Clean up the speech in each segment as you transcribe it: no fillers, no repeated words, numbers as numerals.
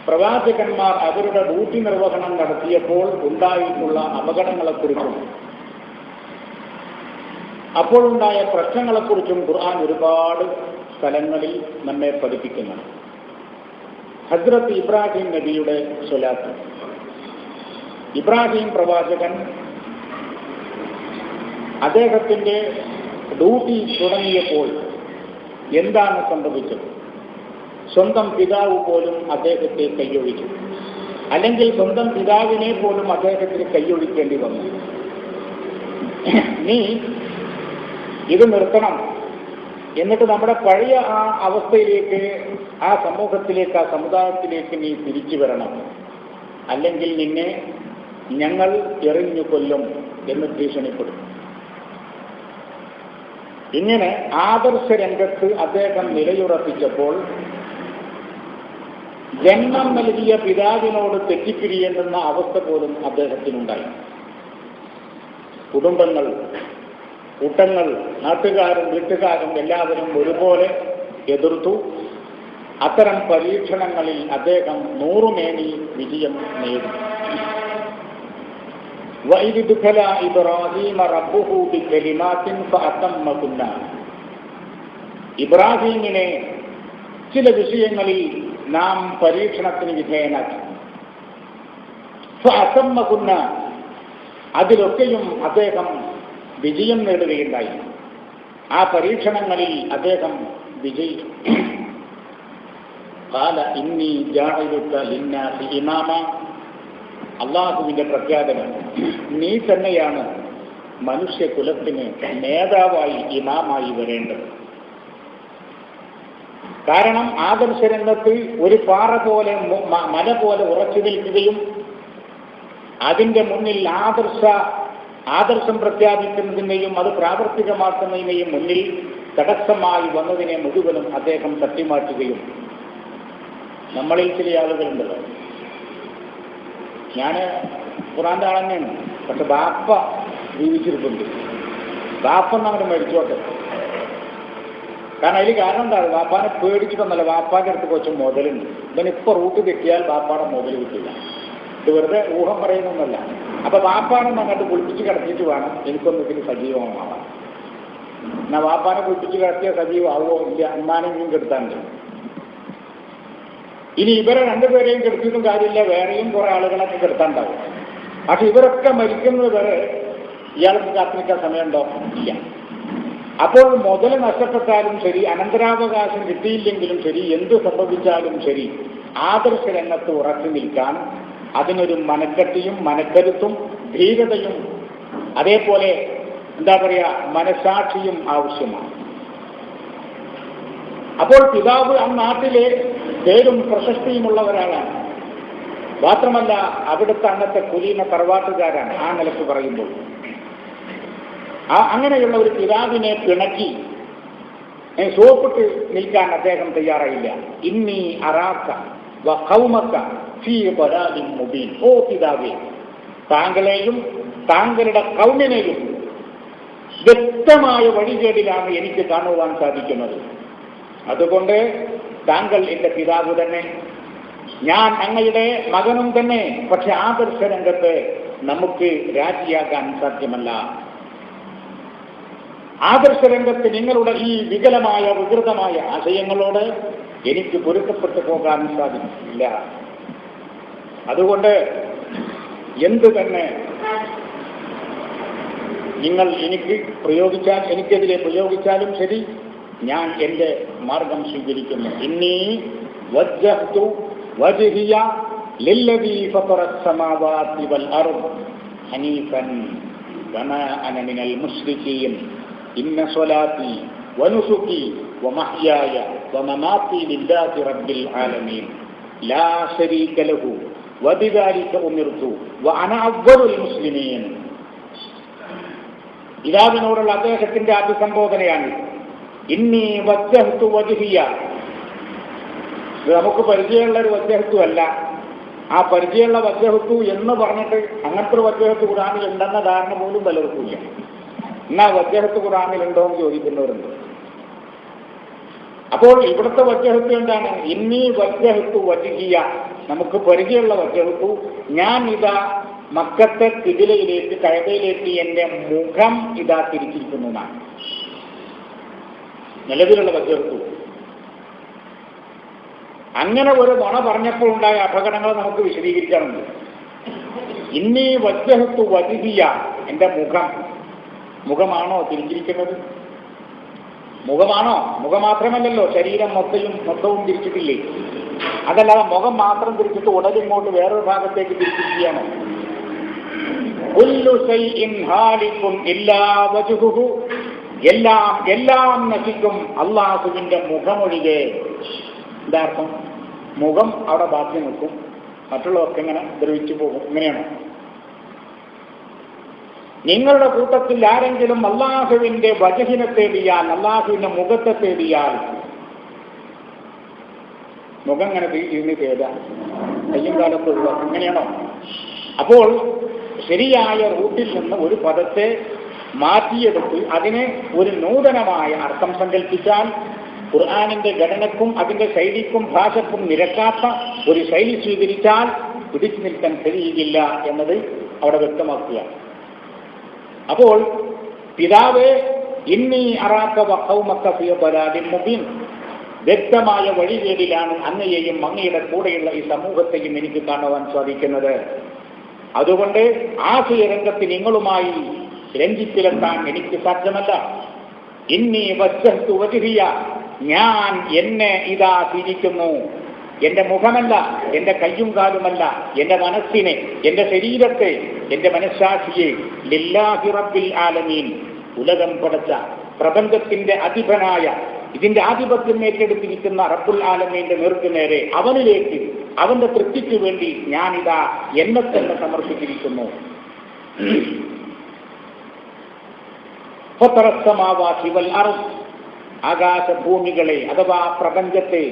പ്രവാചകന്മാർ അവരുടെ ഡ്യൂട്ടി നിർവഹണം നടത്തിയപ്പോൾ ഉണ്ടായിട്ടുള്ള അപകടങ്ങളെക്കുറിച്ചും അപ്പോഴുണ്ടായ പ്രശ്നങ്ങളെക്കുറിച്ചും ഖുർആൻ ഒരുപാട് സ്ഥലങ്ങളിൽ നമ്മെ പഠിപ്പിക്കുന്നു. ഹസ്രത്ത് ഇബ്രാഹിം നബിയുടെ സ്വലാത്ത്. ഇബ്രാഹിം പ്രവാചകൻ അദ്ദേഹത്തിൻ്റെ ഡ്യൂട്ടി തുടങ്ങിയപ്പോൾ എന്താണ് സംഭവിച്ചത്? സ്വന്തം പിതാവ് പോലും അദ്ദേഹത്തെ കൈയൊഴിച്ചു, അല്ലെങ്കിൽ സ്വന്തം പിതാവിനെ പോലും അദ്ദേഹത്തിന് കൈയൊഴിക്കേണ്ടി വന്നു. നീ ഇത് നിർത്തണം, എന്നിട്ട് നമ്മുടെ പഴയ ആ അവസ്ഥയിലേക്ക്, ആ സമൂഹത്തിലേക്ക്, ആ സമുദായത്തിലേക്ക് നീ തിരിച്ചു വരണം, അല്ലെങ്കിൽ നിന്നെ ഞങ്ങൾ എറിഞ്ഞു കൊല്ലും എന്ന് ഭീഷണിപ്പെടും. ഇങ്ങനെ ആദർശ രംഗത്ത് അദ്ദേഹം നിലയുറപ്പിച്ചപ്പോൾ ജന്മം നൽകിയ പിതാവിനോട് തെറ്റിപ്പിരിയേണ്ടുന്ന അവസ്ഥ പോലും അദ്ദേഹത്തിനുണ്ടായി. കുടുംബങ്ങൾ, കൂട്ടങ്ങൾ, നാട്ടുകാരും വീട്ടുകാരും എല്ലാവരും ഒരുപോലെ എതിർത്തു. അത്തരം പരീക്ഷണങ്ങളിൽ അദ്ദേഹം 100 മേനി വിജയം നേടി. وَإِذِ ابْتَلَىٰ إِبْرَاهِيمَ رَبُّهُ بِكَلِمَاتٍ فَأَتَمَّهُنَّ. ഇബ്രാഹീമിനെ ചില വിഷയങ്ങളിൽ നാം പരീക്ഷണത്തിന് വിധേയനാക്കി. ഫഅതമ്മഹുന്ന, അതിലൊക്കെയും അദ്ദേഹം വിജയം നേടുകയുണ്ടായി. ആ പരീക്ഷണങ്ങളിൽ അദ്ദേഹം വിജയിച്ചു. ഖാല ഇന്നി ജാഇലുക ലിന്നാസി ഇമാമ. അള്ളാഹുവിന്റെ പ്രഖ്യാപനം, നീ തന്നെയാണ് മനുഷ്യകുലത്തിന് നേതാവായി, ഇമാമായി വരേണ്ടത്. കാരണം ആദർശരംഗത്ത് ഒരു പാറ പോലെ, മല പോലെ ഉറച്ചു നിൽക്കുകയും അതിൻ്റെ മുന്നിൽ ആദർശം പ്രഖ്യാപിക്കുന്നതിനെയും അത് പ്രാവർത്തികമാക്കുന്നതിനെയും മുന്നിൽ തടസ്സമായി വന്നതിനെ മുഴുവനും അദ്ദേഹം തട്ടിമാറ്റുകയും. നമ്മളിൽ ചില ആളുകളുണ്ടല്ലോ, ഞാൻ ഖുറാന്റെ ആൾ തന്നെയാണ്, പക്ഷെ ബാപ്പ ജീവിച്ചിരിപ്പുണ്ട്, ബാപ്പ എന്നങ്ങനെ മരിച്ചോട്ടെ. കാരണം അതിൽ കാരണം എന്താണ്? വാപ്പാനെ പേടിച്ചിട്ടൊന്നല്ല, വാപ്പാൻ്റെ അടുത്ത് കുറച്ച് മുതലുണ്ട്. ഇവനിപ്പോൾ റൂട്ട് കിട്ടിയാൽ വാപ്പാടെ മുതൽ കിട്ടില്ല. ഇത് വെറുതെ ഊഹം പറയുന്നൊന്നുമല്ല. അപ്പൊ വാപ്പാനെ അങ്ങോട്ട് കുളിപ്പിച്ച് കിടത്തിയിട്ട് വേണം എനിക്കൊന്നും ഇതിന് സജീവമാവാം. എന്നാൽ വാപ്പാനെ കുളിപ്പിച്ച് കിടത്തിയ സജീവമാവോ ഇല്ല, അമ്മാനെങ്കിലും കെടുത്താണ്ട്. ഇനി ഇവരെ രണ്ടുപേരെയും കെടുത്തിയിട്ടും കാര്യമില്ല, വേറെയും കുറെ ആളുകളൊക്കെ കെടുത്താണ്ടാവും. പക്ഷെ ഇവരൊക്കെ മരിക്കുന്നത് വരെ ഇയാൾക്ക് കാത്തിരിക്കാൻ സമയമുണ്ടോ? ഇല്ല. അപ്പോൾ മുതൽ നഷ്ടപ്പെട്ടാലും ശരി, അനന്തരാവകാശം കിട്ടിയില്ലെങ്കിലും ശരി, എന്ത് സംഭവിച്ചാലും ശരി, ആദർശ രംഗത്ത് ഉറച്ചു നിൽക്കാൻ അതിനൊരു മനക്കെട്ടിയും മനക്കരുത്തും ധീരതയും അതേപോലെ എന്താ പറയുക മനസാക്ഷിയും ആവശ്യമാണ്. അപ്പോൾ പിതാവ് ആ നാട്ടിലെ പേരും പ്രശസ്തിയുമുള്ള ഒരാളാണ്. മാത്രമല്ല അവിടുത്തെ അന്നത്തെ കുലീന തറവാട്ടുകാരാണ്. ആ നിലക്ക് പറയുമ്പോൾ അങ്ങനെയുള്ള ഒരു പിതാവിനെ പിണക്കി സോപ്പിട്ട് നിൽക്കാൻ അദ്ദേഹം തയ്യാറായില്ല. ഇന്നി അറാക്ക വ ഖൗമക ഫീ ളലാലിൻ മുബീൻ. ഓ പിതാവേ, താങ്കളെയും താങ്കളുടെ കൗമിനെയും വ്യക്തമായ വഴികേടിലാണ് എനിക്ക് കാണുവാൻ സാധിക്കുന്നത്. അതുകൊണ്ട് താങ്കൾ എൻ്റെ പിതാവ് തന്നെ, ഞാൻ അങ്ങയുടെ മകനും തന്നെ. പക്ഷെ ആദർശ രംഗത്ത് നമുക്ക് രാജിയാകാൻ സാധ്യമല്ല. ആദർശരംഗത്ത് നിങ്ങളുടെ ഈ വികലമായ വികൃതമായ ആശയങ്ങളോട് എനിക്ക് പൊരുത്തപ്പെട്ടു പോകാൻ സാധിക്കില്ല. അതുകൊണ്ട് എന്തു തന്നെ നിങ്ങൾ എനിക്കെതിരെ പ്രയോഗിച്ചാലും ശരി, ഞാൻ എൻ്റെ മാർഗം സ്വീകരിക്കുന്നു. ഇന്നി വജ്ജഹ്തു വജ്ഹിയ ലില്ലദീ ഫതറസ് സമാവാതി വൽ അർദ് ഹനീഫൻ വമാ അന മിനൽ മുശ്രികീൻ. ഇന്ന സ്വലാത്തി വനുസുകി വമഹ്യായ വമമാതി ലില്ലാഹി റബ്ബിൽ ആലമീൻ ലാ ശരീക ലഹു വബിദാലിക ഉമിർതു വഅന അവ്വലുൽ മുസ്ലിമീൻ. പിതാവിനോടുള്ള അദ്ദേഹത്തിന്റെ അഭിസംബോധനയാണ് ഇന്നി വജ്ജഹ്തു വജ്ഹിയ. നമുക്ക് പരിചയമുള്ള ഒരു വജ്ജഹത്തു അല്ല. ആ പരിചയമുള്ള വജ്ജഹത്തു എന്ന് പറഞ്ഞിട്ട് അങ്ങനത്തെ ഒരു വജ്ജഹത്ത് ഖുർആനിൽ ഉണ്ടെന്ന ധാരണ പോലും പലർക്കുമില്ല. എന്നാ വജ്ജഹത്ത് ഖുർആനിൽ ഉണ്ടോ എന്ന് ചോദിക്കുന്നവരുണ്ട്. അപ്പോൾ ഇവിടുത്തെ വജ്ജഹത്ത് എന്താണ്? ഇന്നീ വജ്ജഹത്തു വജ്ഹിയ, നമുക്ക് പരിചയമുള്ള വജ്ജഹത്തു, ഞാൻ ഇതാ മക്കത്തെ കിബിലയിലേക്ക് കഅബയിലേക്ക് എൻ്റെ മുഖം ഇതാ തിരിച്ചിരിക്കുന്നു എന്നാണ് നിലവിലുള്ള വജ്ജഹത്തു. അങ്ങനെ ഒരു നുണ പറഞ്ഞപ്പോൾ ഉണ്ടായ അപകടങ്ങൾ നമുക്ക് വിശദീകരിക്കാറുണ്ട്. ഇന്നീ വജ്ജഹത്തു വജ്ഹിയ, എൻ്റെ മുഖമാണോ തിരിച്ചിരിക്കുന്നത്? മുഖമാണോ? മുഖം മാത്രമല്ലല്ലോ, ശരീരം മൊത്തവും തിരിച്ചിട്ടില്ലേ? അതല്ലാതെ മുഖം മാത്രം തിരിച്ചിട്ട് ഉടലിങ്ങോട്ട് വേറൊരു ഭാഗത്തേക്ക് തിരിച്ചിരിക്കുകയാണോ? കുല്ലു ശൈഇൻ ഹാലികുൻ ഇല്ലാ വജ്ഹുഹു, എല്ലാം നശിക്കും അല്ലാഹുവിന്റെ മുഖമൊഴികെ. എന്താർത്ഥം? മുഖം അവിടെ ബാക്കി നിൽക്കും, മറ്റുള്ളവർക്ക് എങ്ങനെ ദ്രവിച്ചു പോകും. ഇങ്ങനെയാണോ? നിങ്ങളുടെ കൂട്ടത്തിൽ ആരെങ്കിലും അല്ലാഹുവിന്റെ വജ്ഹിനെ തേടിയാൽ, അല്ലാഹുവിന്റെ മുഖത്തെ തേടിയാൽ, മുഖം ഇങ്ങനെ ഇരുന്ന് തേടാം, കയ്യും കാലത്ത് ഒഴിവാക്കും. ഇങ്ങനെയാണോ? അപ്പോൾ ശരിയായ റൂട്ടിൽ നിന്ന് ഒരു പദത്തെ മാറ്റിയെടുത്ത് അതിനെ ഒരു നൂതനമായ അർത്ഥം സങ്കല്പിച്ചാൽ, ഖുർആനിന്റെ ഘടനക്കും അതിന്റെ ശൈലിക്കും ഭാഷക്കും നിരക്കാത്ത ഒരു ശൈലി സ്വീകരിച്ചാൽ പിടിച്ചു നിൽക്കാൻ കഴിയുകയില്ല എന്നത് അവിടെ വ്യക്തമാക്കുക. അപ്പോൾ പിതാവേ, ഇന്നീ അറാക വഖൗമക ഫീ ദലാലിൻ മുബീൻ, വ്യക്തമായ വഴികേടിലാണ് അങ്ങയെയും അങ്ങയുടെ കൂടെയുള്ള ഈ സമൂഹത്തെയും എനിക്ക് കാണുവാൻ സാധിക്കുന്നത്. അതുകൊണ്ട് ആശയരംഗത്ത് നിങ്ങളുമായി രഞ്ജിപ്പിലെത്താൻ എനിക്ക് സാധ്യമല്ല. ഇന്നീ വജ്ജഹ്തു വജ്ഹിയ, ഞാൻ എന്നെ ഇതാ തിരിക്കുന്നു, എന്റെ മുഖമല്ല, എന്റെ കയ്യും കാലുമല്ല, എന്റെ മനസ്സിനെ, എന്റെ ശരീരത്തെ, എന്റെ മനസ്സാക്ഷിയെ ലില്ലാഹി റബ്ബിൽ ആലമീൻ, ഉലകം പടച്ച പ്രപഞ്ചത്തിന്റെ അധിപനായ, ഇതിന്റെ ആധിപത്യം ഏറ്റെടുത്തിരിക്കുന്ന റബ്ബുൽ ആലമീന്റെ നേർക്കുനേരെ, അവനിലേക്ക്, അവന്റെ തൃപ്തിക്ക് വേണ്ടി ഞാനിതാ എന്നെ തന്നെ സമർപ്പിച്ചിരിക്കുന്നു. ഫതറസ്സമാവാതി വൽ അർദ്, ആകാശഭൂമികളെ അഥവാ പ്രപഞ്ചത്തെ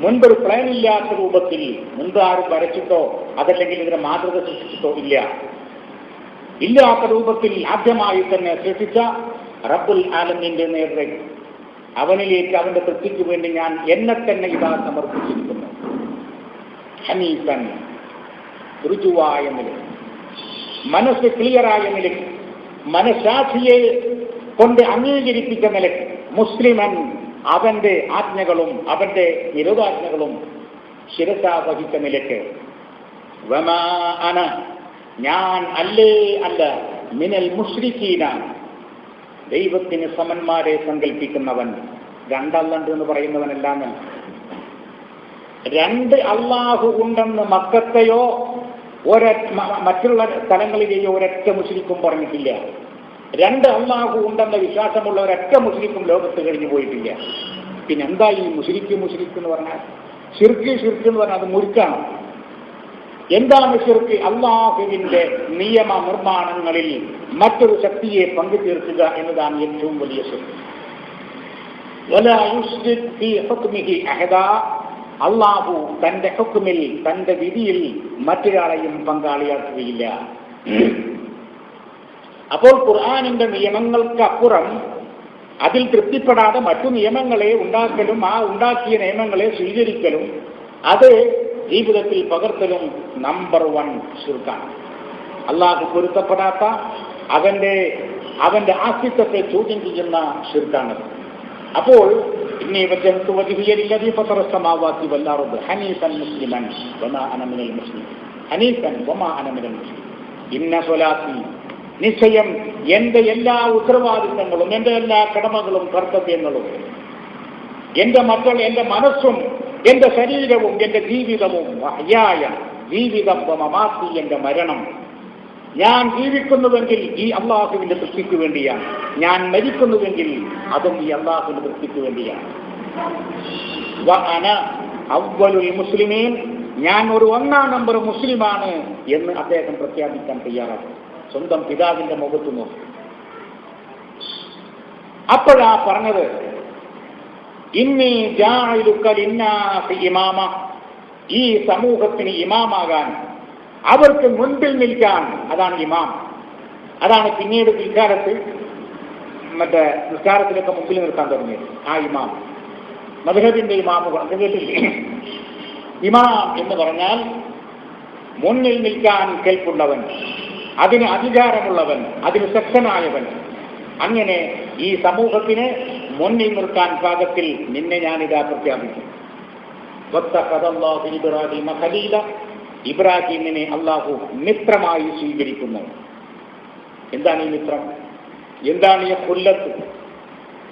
മുൻപൊരു പ്ലാനില്ലാത്ത രൂപത്തിൽ, മുൻപ് ആരും വരച്ചിട്ടോ അതല്ലെങ്കിൽ ഇതിനെ മാതൃക സൃഷ്ടിച്ചിട്ടോ ഇല്ലാത്ത രൂപത്തിൽ ആദ്യമായി തന്നെ സൃഷ്ടിച്ച റബ്ബുൽ ആലമീന്റെ നേരെ, അവനിലേക്ക്, അവന്റെ തൃപ്തിക്ക് വേണ്ടി ഞാൻ എന്നെ തന്നെ ഇതാ സമർപ്പിച്ചിരിക്കുന്നു. ഹനീഫൻ, ഋജുവായ നിലയ്ക്ക്, മനസ്സ് ക്ലിയറായ നിലയ്ക്ക്, മനസ്സാക്ഷിയെ കൊണ്ട് അംഗീകരിപ്പിച്ച നിലയ്ക്ക്, മുസ്ലിമൻ, അവന്റെ ആജ്ഞകളും അവന്റെ നിരോധാജ്ഞകളും ശിരസ വഹിച്ച നിലയ്ക്ക്, വമാ അന, ഞാൻ അല്ലേ അല്ല, മിനൽ മുശ്രിക്കീന, ദൈവത്തിന് സമന്മാരെ സങ്കല്പിക്കുന്നവൻ. രണ്ടല്ലുണ്ട് എന്ന് പറയുന്നവനല്ലാന്ന്. രണ്ട് അള്ളാഹു ഉണ്ടെന്ന് മക്കത്തെയോ മറ്റുള്ള സ്ഥലങ്ങളിലെയോ ഒരൊറ്റ മുസ്ലിക്കും പറഞ്ഞിട്ടില്ല. രണ്ട് അള്ളാഹു ഉണ്ടെന്ന വിശ്വാസമുള്ള ഒരൊറ്റ മുസ്ലിക്കും ലോകത്ത് കഴിഞ്ഞു പോയിട്ടില്ല. പിന്നെ എന്താ ഈ മുസ്ലിക്ക് എന്ന് പറഞ്ഞാൽ? ശിർക്ക് എന്ന് പറഞ്ഞാൽ അത് മുരുക്കാണ്. എന്താണ് ശിർക്ക്? അള്ളാഹുവിന്റെ നിയമ നിർമ്മാണങ്ങളിൽ മറ്റൊരു ശക്തിയെ പങ്കു ചേർക്കുക എന്നതാണ് ഏറ്റവും വലിയ ശിർക്ക്. വലാ യുശ്രിക് ഫീ ഹുക്മിഹി അഹദാ, അള്ളാഹു തന്റെ ഹുക്മിൽ, തന്റെ വിധിയിൽ മറ്റൊരാളെയും പങ്കാളിയാക്കുകയില്ല. അപ്പോൾ ഖുർആനിന്റെ നിയമങ്ങൾക്കപ്പുറം അതിൽ തൃപ്തിപ്പെടാതെ മറ്റു നിയമങ്ങളെ ഉണ്ടാക്കലും ആ ഉണ്ടാക്കിയ നിയമങ്ങളെ സ്വീകരിക്കലും അത് ജീവിതത്തിൽ പകർത്തലും നമ്പർ 1 ശിർക്കാണ്. അള്ളാഹു പൊരുത്തപ്പെടാത്ത അവന്റെ ആസ്തിത്വത്തെ ചോദ്യം ചെയ്യുന്ന ശിർക്കാണ്. അപ്പോൾ ഇന്നീ വജ്ജഹ്തു വജ്ഹിയ ലില്ലദീ ഫതറ സ്സമാവാതി വൽ അർദ് ഹനീഫൻ മുസ്ലിമൻ വമാ അന മിനൽ മുശ്രികീൻ. ഹനീഫൻ വമാ അന മിനൽ മുശ്രികീൻ. ഇന്ന സ്വലാത്തി, നിശ്ചയം എന്റെ എല്ലാ ഉത്തരവാദിത്തങ്ങളും, എന്റെ എല്ലാ കടമകളും കർത്തവ്യങ്ങളും, എന്റെ മക്കൾ, എന്റെ മനസ്സും, എന്റെ ശരീരവും, എന്റെ ജീവിതവും, വഹ്യായ, ജീവിതം, വമമാത്തി, എന്റെ മരണം, ഞാൻ ജീവിക്കുന്നുവെങ്കിൽ ഈ അള്ളാഹുവിന്റെ തൃപ്തിക്ക് വേണ്ടിയാണ്, ഞാൻ മരിക്കുന്നുവെങ്കിൽ അതും ഈ അള്ളാഹുവിന്റെ തൃപ്തിക്ക് വേണ്ടിയാണ്. വഅന അവ്വലുൽ മുസ്ലിമീൻ, ഞാൻ ഒരു 1-ാം നമ്പർ മുസ്ലിമാണ് എന്ന് അദ്ദേഹം പ്രഖ്യാപിക്കാൻ തയ്യാറാണ്. സ്വന്തം പിതാവിന്റെ മുഖത്ത് നോക്കി. അപ്പോഴാ പറഞ്ഞത്, ഇന്നി ജാഇലുക ലിന്നാസി ഇമാമ, ഈ സമൂഹത്തിന് ഇമാമാകാൻ, അവർക്ക് മുൻപിൽ നിൽക്കാൻ, അതാണ് ഇമാം. അതാണ് പിന്നീട് പിൽക്കാലത്ത് നിസ്കാരത്തിലൊക്കെ മുമ്പിൽ നിർത്താൻ തുടങ്ങിയത്. ആ ഇമാം മദ്ഹബിന്റെ ഇമാമുകൾ കേട്ടില്ലേ? ഇമാം എന്ന് പറഞ്ഞാൽ മുന്നിൽ നിൽക്കാൻ കെൽപ്പുള്ളവൻ, അതിന് അധികാരമുള്ളവൻ, അതിന് ശക്തനായവൻ. അങ്ങനെ ഈ സമൂഹത്തിന് മുന്നിൽ നിർത്താൻ പാകത്തിൽ നിന്നെ ഞാനിതാ പ്രഖ്യാപിക്കും. ഇബ്രാഹിമിനെ അള്ളാഹു മിത്രമായി സ്വീകരിക്കുന്നു. എന്താണ് ഈ മിത്രം? എന്താണ് ഈ ഖുല്ലത്ത്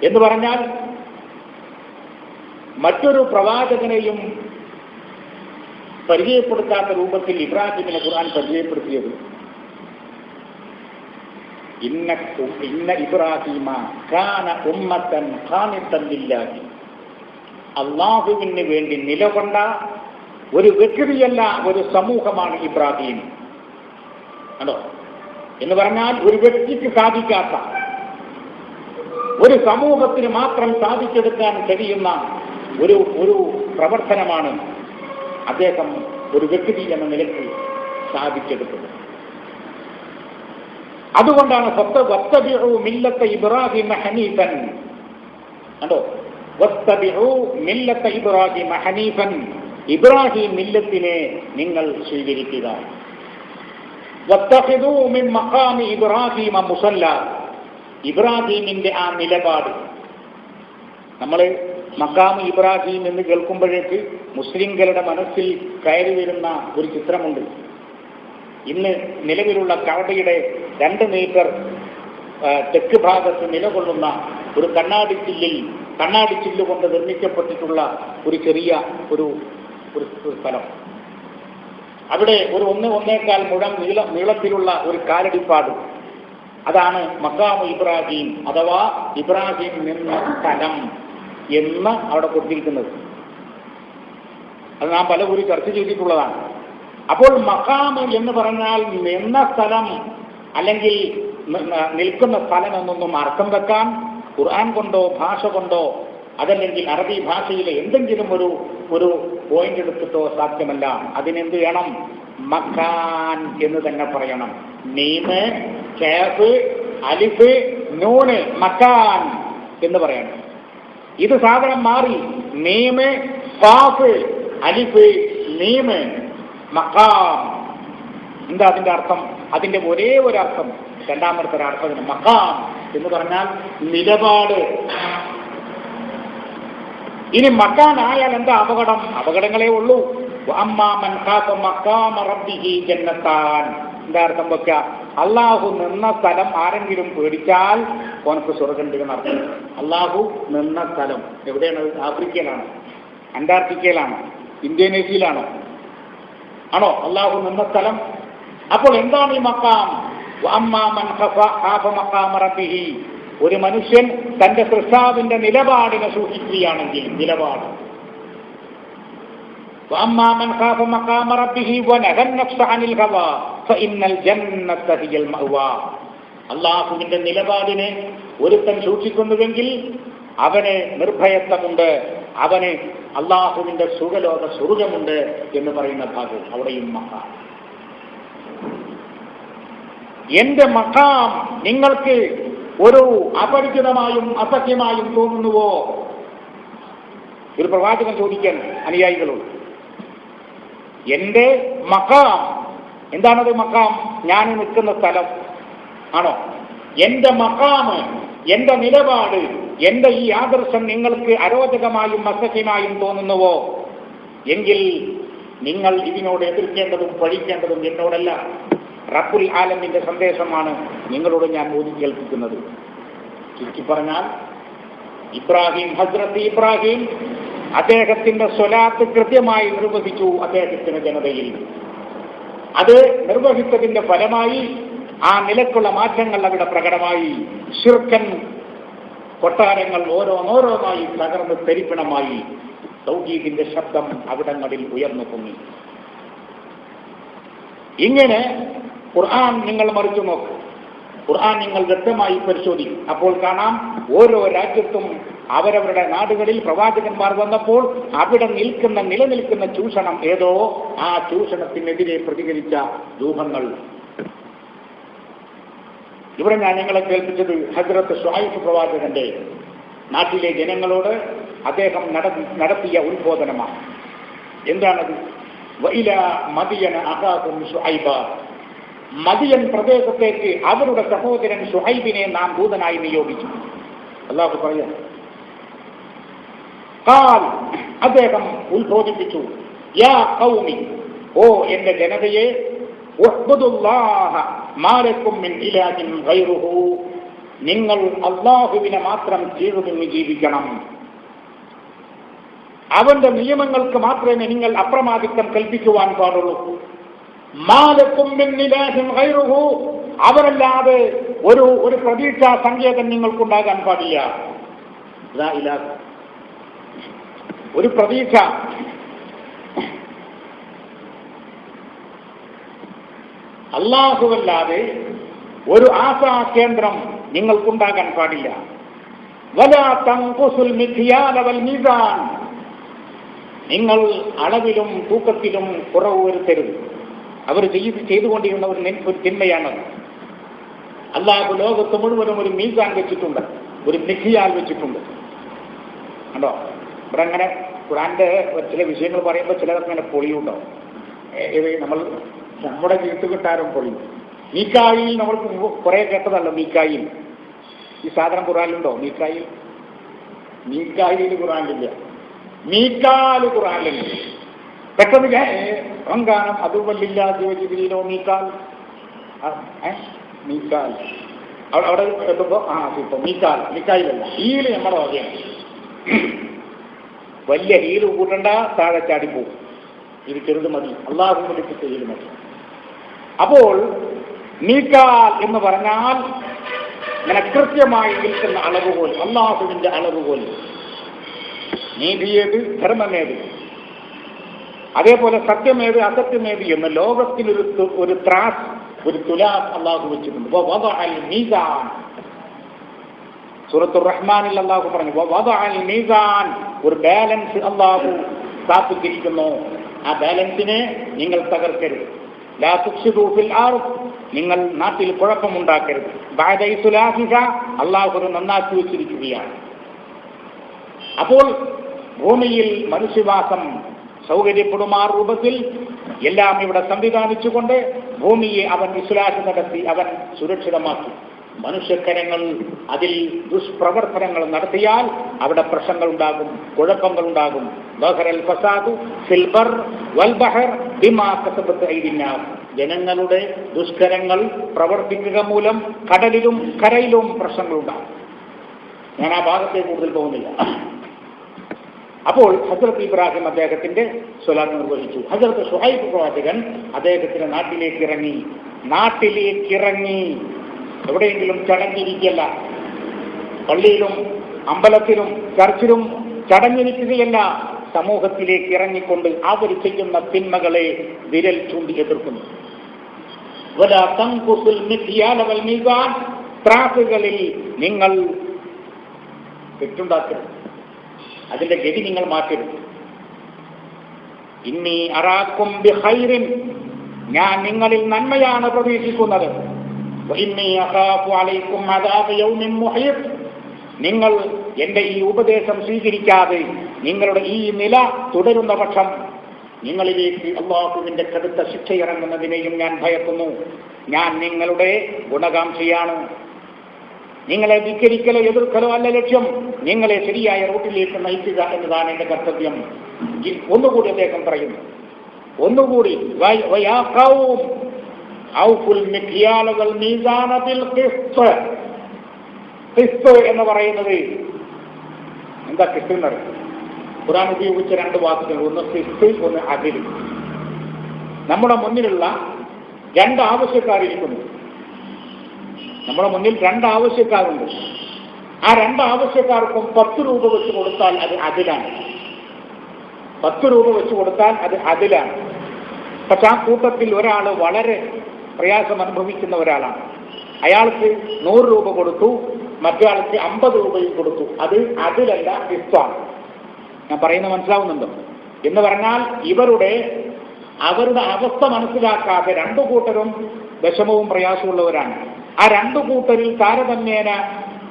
എന്ന് പറഞ്ഞാൽ? മറ്റൊരു പ്രവാചകനെയും പരിചയപ്പെടുത്താത്ത രൂപത്തിൽ ഇബ്രാഹിമിനെ ഖുർആൻ പരിചയപ്പെടുത്തിയത് ഇന്ന ഇബ്രാഹിമ കാന ഉമ്മത്തൻ ഖാനിത്തൻ ലില്ലാഹി. അള്ളാഹുവിന് വേണ്ടി നിലകൊണ്ട ഒരു വ്യക്തിയല്ല, ഒരു സമൂഹമാണ് ഇബ്രാഹിം. ആണോ എന്ന് പറഞ്ഞാൽ ഒരു വ്യക്തിക്ക് സാധിക്കാത്ത, ഒരു സമൂഹത്തിന് മാത്രം സാധിച്ചെടുക്കാൻ കഴിയുന്ന ഒരു പ്രവർത്തനമാണ് അദ്ദേഹം ഒരു വ്യക്തി എന്ന നിലയ്ക്ക് സാധിച്ചെടുത്തത്. അതുകൊണ്ടാണ് വത്തബിഉ മില്ലത്ത ഇബ്രാഹിമ ഹനീഫൻ. കണ്ടോ? വത്തബിഉ മില്ലത്ത ഇബ്രാഹിമ ഹനീഫൻ. ഇബ്രാഹിം മില്ലത്തിനെ നിങ്ങൾ സ്വീകരിക്കുക. വത്തഖിദൂ മിൻ മഖാമി ഇബ്രാഹിമ മുസല്ല. ഇബ്രാഹിമിന്റെ ആ നിലപാട്, നമ്മൾ മഖാമ് ഇബ്രാഹിം എന്ന് കേൾക്കുമ്പോഴേക്ക് മുസ്ലിംകളുടെ മനസ്സിൽ കയറി വരുന്ന ഒരു ചിത്രമുണ്ട്. ഇന്ന് നിലവിലുള്ള കഅബയുടെ 2 മീറ്റർ തെക്ക് ഭാഗത്ത് നിലകൊള്ളുന്ന ഒരു കണ്ണാടി ചില്ല് കൊണ്ട് നിർമ്മിക്കപ്പെട്ടിട്ടുള്ള ഒരു ചെറിയ ഒരു സ്ഥലം. അവിടെ ഒരു 1-1.25 മുഴം നീളത്തിലുള്ള ഒരു കാലടിപ്പാട്. അതാണ് മഖാമ് ഇബ്രാഹിം അഥവാ ഇബ്രാഹിം നിന്ന സ്ഥലം എന്ന് അവിടെ കൊടുത്തിരിക്കുന്നത്. അത് നാം പലകുറി ചർച്ച ചെയ്തിട്ടുള്ളതാണ്. അപ്പോൾ മഖാമ് എന്ന് പറഞ്ഞാൽ നിന്ന സ്ഥലം അല്ലെങ്കിൽ നിൽക്കുന്ന സ്ഥലം എന്നൊന്നും അർത്ഥം വെക്കാൻ ഖുർആൻ കൊണ്ടോ ഭാഷ കൊണ്ടോ അതല്ലെങ്കിൽ അറബി ഭാഷയിലെ എന്തെങ്കിലും ഒരു പോയിന്റ് എടുത്തിട്ടോ സാധ്യമല്ല. അതിനെന്ത് വേണം? മക്കാൻ എന്ന് തന്നെ പറയണം. മീമ്, കാഫ്, അലിഫ്, നൂന്, മക്കാൻ എന്ന് പറയണം. ഇത് സാധനം മാറി മീമ്, കാഫ്, അലിഫ്, മീമ്, മക്കാം. എന്താ അതിന്റെ അർത്ഥം? അതിന്റെ ഒരേ ഒരു അർത്ഥം, രണ്ടാമത്തെ ഒരർത്ഥത്തിന് മക്കാം എന്ന് പറഞ്ഞാൽ നിലപാട്. ഇനി മക്കാനായാൽ എന്താ അപകടം? അപകടങ്ങളേ ഉള്ളൂ. അമ്മാമൻ ഖാഫ മഖാമ റബ്ബിഹി ജന്നത്താൻ. എന്താ അർത്ഥം വെക്കുക? അള്ളാഹു നിന്ന സ്ഥലം ആരെങ്കിലും പേടിച്ചാൽ ഓനക്ക് സ്വർഗം എന്നർത്ഥം. അള്ളാഹു നിന്ന സ്ഥലം എവിടെയാണ്? ആഫ്രിക്കയിലാണ്, അന്റാർട്ടിക്കയിലാണ്, ഇന്തോനേഷ്യയിലാണോ? ആണോ അള്ളാഹു നിന്ന സ്ഥലം? അപ്പോൾ എന്താണ് ഈ മക്കാം? അമ്മാമൻ ഖാഫ മഖാമ റബ്ബിഹി. ഒരു മനുഷ്യൻ തന്റെ സൃഷ്ടാവിന്റെ നിലപാടിനെ സൂക്ഷിക്കുകയാണെങ്കിൽ, നിലപാട്. വഅമ്മാമൻ ഖാഫ മഖാമ റബ്ബിഹി വനഹ അൻ-നഫ്സ അനിൽ ഹവാ ഫഇന്നൽ ജന്നത ഹിയൽ മഅവാ. അല്ലാഹുവിന്റെ നിലപാടിനെ ഒരുത്തൻ സൂക്ഷിക്കുന്നുവെങ്കിൽ അവന് നിർഭയത്വമുണ്ട്, അവന് അല്ലാഹുവിന്റെ സുഖലോക സ്വർഗമുണ്ട് എന്ന് പറയുന്ന ഭാഗം അവിടെയും മഖാം. എന്റെ മഖാം നിങ്ങൾക്ക് ഒരു അപരിചിതമായും അസഖ്യമായും തോന്നുന്നുവോ? ഒരു പ്രവാചകൻ ചോദിക്കാൻ അനുയായികളോട്. എന്റെ മഖാം എന്താണത്? മഖാം ഞാൻ നിൽക്കുന്ന സ്ഥലം ആണോ? എന്റെ മഖാം, എന്റെ നിലപാട്, എന്റെ ഈ ആദർശം നിങ്ങൾക്ക് അരോചകമായും അസഖ്യമായും തോന്നുന്നുവോ? എങ്കിൽ നിങ്ങൾ ഇതിനോട് എതിർക്കേണ്ടതും പഴിക്കേണ്ടതും എന്നോടല്ല, റബ്ബുൽ ആലമീന്റെ സന്ദേശമാണ് നിങ്ങളോട് ഞാൻ ഓതി കേൾപ്പിക്കുന്നത്. ചുരുക്കി പറഞ്ഞാൽ ഇബ്രാഹിം, ഹസ്രത്ത് ഇബ്രാഹിം അദ്ദേഹത്തിന്റെ സ്വലാത്ത് കൃത്യമായി നിർവഹിച്ചു അദ്ദേഹത്തിന്റെ ജനതയിൽ. അത് നിർവഹിച്ചതിന്റെ ഫലമായി ആ നിലക്കുള്ള മാറ്റങ്ങൾ അവിടെ പ്രകടമായി. ശിർക്കൻ കൊട്ടാരങ്ങൾ ഓരോന്നോരോന്നായി തകർന്ന് തരിപ്പണമായി. തൗഹീദിന്റെ ശബ്ദം അവിടങ്ങളിൽ ഉയർന്നു പൊങ്ങി. ഇങ്ങനെ ഖുർആൻ നിങ്ങൾ മറിച്ചു നോക്ക്, ഖുർആൻ നിങ്ങൾ വ്യക്തമായി പരിശോധിക്കും. അപ്പോൾ കാണാം ഓരോ രാജ്യത്തും അവരവരുടെ നാടുകളിൽ പ്രവാചകന്മാർ വന്നപ്പോൾ അവിടെ നിലനിൽക്കുന്ന ചൂഷണം ഏതോ ആ ചൂഷണത്തിനെതിരെ പ്രതികരിച്ച രൂപങ്ങൾ. ഇവിടെ ഞാൻ നിങ്ങളെ കേൾപ്പിച്ചത് ഹസ്രത്ത് ശുഐബ് പ്രവാചകന്റെ നാട്ടിലെ ജനങ്ങളോട് അദ്ദേഹം നടത്തിയ ഉത്ബോധനമാണ്. എന്താണത്? വഇല മദിയന അഖാഹും ശുഐബ, മദിയൻ പ്രദേശത്തേക്ക് അവരുടെ സഹോദരൻ ശുഐബിനെ നാം ദൂതനായി നിയോഗിച്ചു. അല്ലാഹു പറയാം, ഖാൽ, അദ്ദേഹം ഉത്ബോധിപ്പിച്ചു, യാ ഖൗമി, ഓ എന്റെ ജനതയെ, ഉഅ്ബുദുല്ലാഹ മാ ലക്കും മിൻ ഇലാഹിൻ ഗൈറുഹു, നിങ്ങൾ അല്ലാഹുവിനെ മാത്രം കീഴ്വണങ്ങി ജീവിക്കണം. അവന്റെ നിയമങ്ങൾക്ക് മാത്രമേ നിങ്ങൾ അപ്രമാദിത്വം കൽപ്പിക്കുവാൻ പാടുള്ളൂ. മാ ലക്കും മിൻ ഇലാഹിൻ ഗൈറുഹു, അവരല്ലാതെ ഒരു പ്രതീക്ഷാ സങ്കേതം നിങ്ങൾക്കുണ്ടാകാൻ പാടില്ല. ലാ ഇലാഹ, ഒരു പ്രതീക്ഷ, അല്ലാഹുവല്ലാതെ ഒരു ആശാ കേന്ദ്രം നിങ്ങൾക്കുണ്ടാകാൻ പാടില്ല. വലാ തൻഖുസുൽ മിഖ്യാല വൽ മീസാൻ, നിങ്ങൾ അളവിലും തൂക്കത്തിലും കുറവ് വരുത്തരുത്. അവർ ചെയ്തുകൊണ്ടിരുന്ന ഒരു തിന്മയാണ്. അല്ലാഹു ലോകത്ത് മുഴുവനും ഒരു മീസാൻ വെച്ചിട്ടുണ്ട്, ഒരു മിഖ്യാൽ വെച്ചിട്ടുണ്ട്. കണ്ടോ, ഇവിടെ അങ്ങനെ ഖുർആന്റെ ചില വിഷയങ്ങൾ പറയുമ്പോൾ ചിലർക്ക് പൊളിയുണ്ടോ. ഇത് നമ്മുടെ വീട്ടുകിട്ടാരും പൊളി. മീക്കായിൽ നമ്മൾ കുറെ കേട്ടതല്ലോ. മീക്കായിൽ ഈ സാധനം ഖുർആനിലുണ്ടോ? മീക്കായിൽ ഖുർആനിലില്ല. മീക്കാൽ ഖുർആനിലുണ്ട്. പെട്ടെന്ന് അങ്കാനം അതുവല്ലില്ല ജിബിലോ മീക്കാൽ മീക്കാൽ അവിടെ എത്തുമ്പോ ഇപ്പൊ മീക്കായിലല്ല, ഹീല് നമ്മുടെ വകയാണ്. വലിയ ഹീല് കൂട്ടണ്ട, താഴെ ചാടിപ്പോവും. ഇത് ചെറുത് മതി, അള്ളാഹു പഠിപ്പിച്ച ഹീല് മതി. അപ്പോൾ മീക്കാൽ എന്ന് പറഞ്ഞാൽ ഇങ്ങനെ കൃത്യമായി നിൽക്കുന്ന അളവുകോൽ, അള്ളാഹുവിന്റെ അളവുകോൽ. നീതിയേത്, ധർമ്മമേത്, അതേപോലെ സത്യമേത്, അസത്യമേത് എന്ന് ലോകത്തിനൊരു ത്രാസ്, ഒരു തുലാസ് അള്ളാഹു വെച്ചിട്ടുണ്ട്. മീസാൻ, സൂറത്തുർ റഹ്മാനിൽ അള്ളാഹു പറഞ്ഞു, മീസാൻ, ഒരു ബാലൻസ് അള്ളാഹു സ്ഥാപിച്ചിരിക്കുന്നു. ആ ബാലൻസിനെ നിങ്ങൾ തകർക്കരുത്. ലാ തുഫ്സിദൂ ഫിൽ അർദ്, നിങ്ങൾ നാട്ടിൽ കുഴപ്പമുണ്ടാക്കരുത്. ബഅദ ഇസ്ലാഹിഹ, അള്ളാഹു നന്നാക്കി വെച്ചിരിക്കുകയാണ്. അപ്പോൾ ഭൂമിയിൽ മനുഷ്യവാസം സൗകര്യപ്പെടുമാ രൂപത്തിൽ എല്ലാം ഇവിടെ സംവിധാനിച്ചുകൊണ്ട് ഭൂമിയെ അവൻ ഇസ്ലാഹ് നടത്തി, അവൻ സുരക്ഷിതമാക്കി. മനുഷ്യക്കരങ്ങൾ അതിൽ ദുഷ്പ്രവർത്തനങ്ങൾ നടത്തിയാൽ അവിടെ പ്രശ്നങ്ങളുണ്ടാകും, കുഴപ്പങ്ങളുണ്ടാകും. ജനങ്ങളുടെ ദുഷ്കരങ്ങൾ പ്രവർത്തിക്കുക മൂലം കടലിലും കരയിലും പ്രശ്നങ്ങളുണ്ടാകും. ഞാൻ ആ ഭാഗത്തേക്ക് കൂടുതൽ പോകുന്നില്ല. അപ്പോൾ ഹസ്രത്ത് ഇബ്രാഹിം അദ്ദേഹത്തിന്റെ സ്വലാത്ത് നിർവഹിച്ചു. ഹസ്രത്ത് ശുഐബ് പ്രവാചകൻ അദ്ദേഹത്തിന്റെ നാട്ടിലേക്ക് ഇറങ്ങി. എവിടെയെങ്കിലും ചടഞ്ഞിരിക്കുകയല്ല, പള്ളിയിലും അമ്പലത്തിലും ചർച്ചിലും ചടഞ്ഞിരിക്കുകയല്ല, സമൂഹത്തിലേക്ക് ഇറങ്ങിക്കൊണ്ട് അവർ ചെയ്യുന്ന തിന്മകളെ വിരൽ ചൂണ്ടി എതിർക്കുന്നു. വലാ തൻഖുസുൽ മിഖ്യാല വൽ മീസാൻ, ത്രാസുകളിൽ നിങ്ങൾ തെറ്റുണ്ടാക്കരുത്, അതിന്റെ ഗതി നിങ്ങൾ മാറ്റരുത്. ഇന്നി അറാക്കും ബിഖൈറിൻ, ഞാൻ നിങ്ങളിൽ നന്മയാണ് പ്രതീക്ഷിക്കുന്നത്. വഇന്നി അഖാഫു അലൈക്കും അദാബ യൗമിൻ മുഹീത്, നിങ്ങൾ എന്റെ ഈ ഉപദേശം സ്വീകരിക്കാതെ നിങ്ങളുടെ ഈ നില തുടരുന്ന പക്ഷം നിങ്ങളിലേക്ക് അല്ലാഹുവിന്റെ കടുത്ത ശിക്ഷ ഇറങ്ങുന്നതിനെയും ഞാൻ ഭയക്കുന്നു. ഞാൻ നിങ്ങളുടെ ഗുണകാംക്ഷയാണ്. നിങ്ങളെ ധിക്കരിക്കലോ എതിർക്കലോ അല്ല ലക്ഷ്യം, നിങ്ങളെ ശരിയായ റൂട്ടിലേക്ക് നയിക്കുക എന്നതാണ് എന്റെ കർത്തവ്യം. ഒന്നുകൂടി അദ്ദേഹം പറയുന്നു, ഒന്നുകൂടി എന്ന് പറയുന്നത് എന്താ? കിസ്ത് എന്നറിയാം. ഖുർആൻ ഉപയോഗിച്ച രണ്ട് വാക്കുകൾ, ഒന്ന് കിസ്ത്, ഒന്ന് അദിൽ. നമ്മുടെ മുന്നിലുള്ള രണ്ട് ആവശ്യക്കാരിരിക്കുന്നു. നമ്മുടെ മുന്നിൽ രണ്ട് ആവശ്യക്കാരുണ്ട്. ആ രണ്ട് ആവശ്യക്കാർക്കും 10 രൂപ വെച്ച് കൊടുത്താൽ അത് അതിലാണ്. 10 രൂപ വെച്ച് കൊടുത്താൽ അത് അതിലാണ്. പക്ഷെ ആ കൂട്ടത്തിൽ ഒരാൾ വളരെ പ്രയാസം അനുഭവിക്കുന്ന ഒരാളാണ്. അയാൾക്ക് 100 രൂപ കൊടുത്തു, മറ്റൊരാൾക്ക് 50 രൂപയും കൊടുത്തു. അത് അതിലല്ല, ഇസ്വാണ്. ഞാൻ പറയുന്നത് മനസ്സിലാവുന്നുണ്ടോ? എന്ന് പറഞ്ഞാൽ അവരുടെ അവസ്ഥ മനസ്സിലാക്കാതെ രണ്ടു കൂട്ടരും വിഷമവും പ്രയാസമുള്ളവരാണ്. ആ രണ്ടു കൂട്ടരിൽ താരതമ്യേന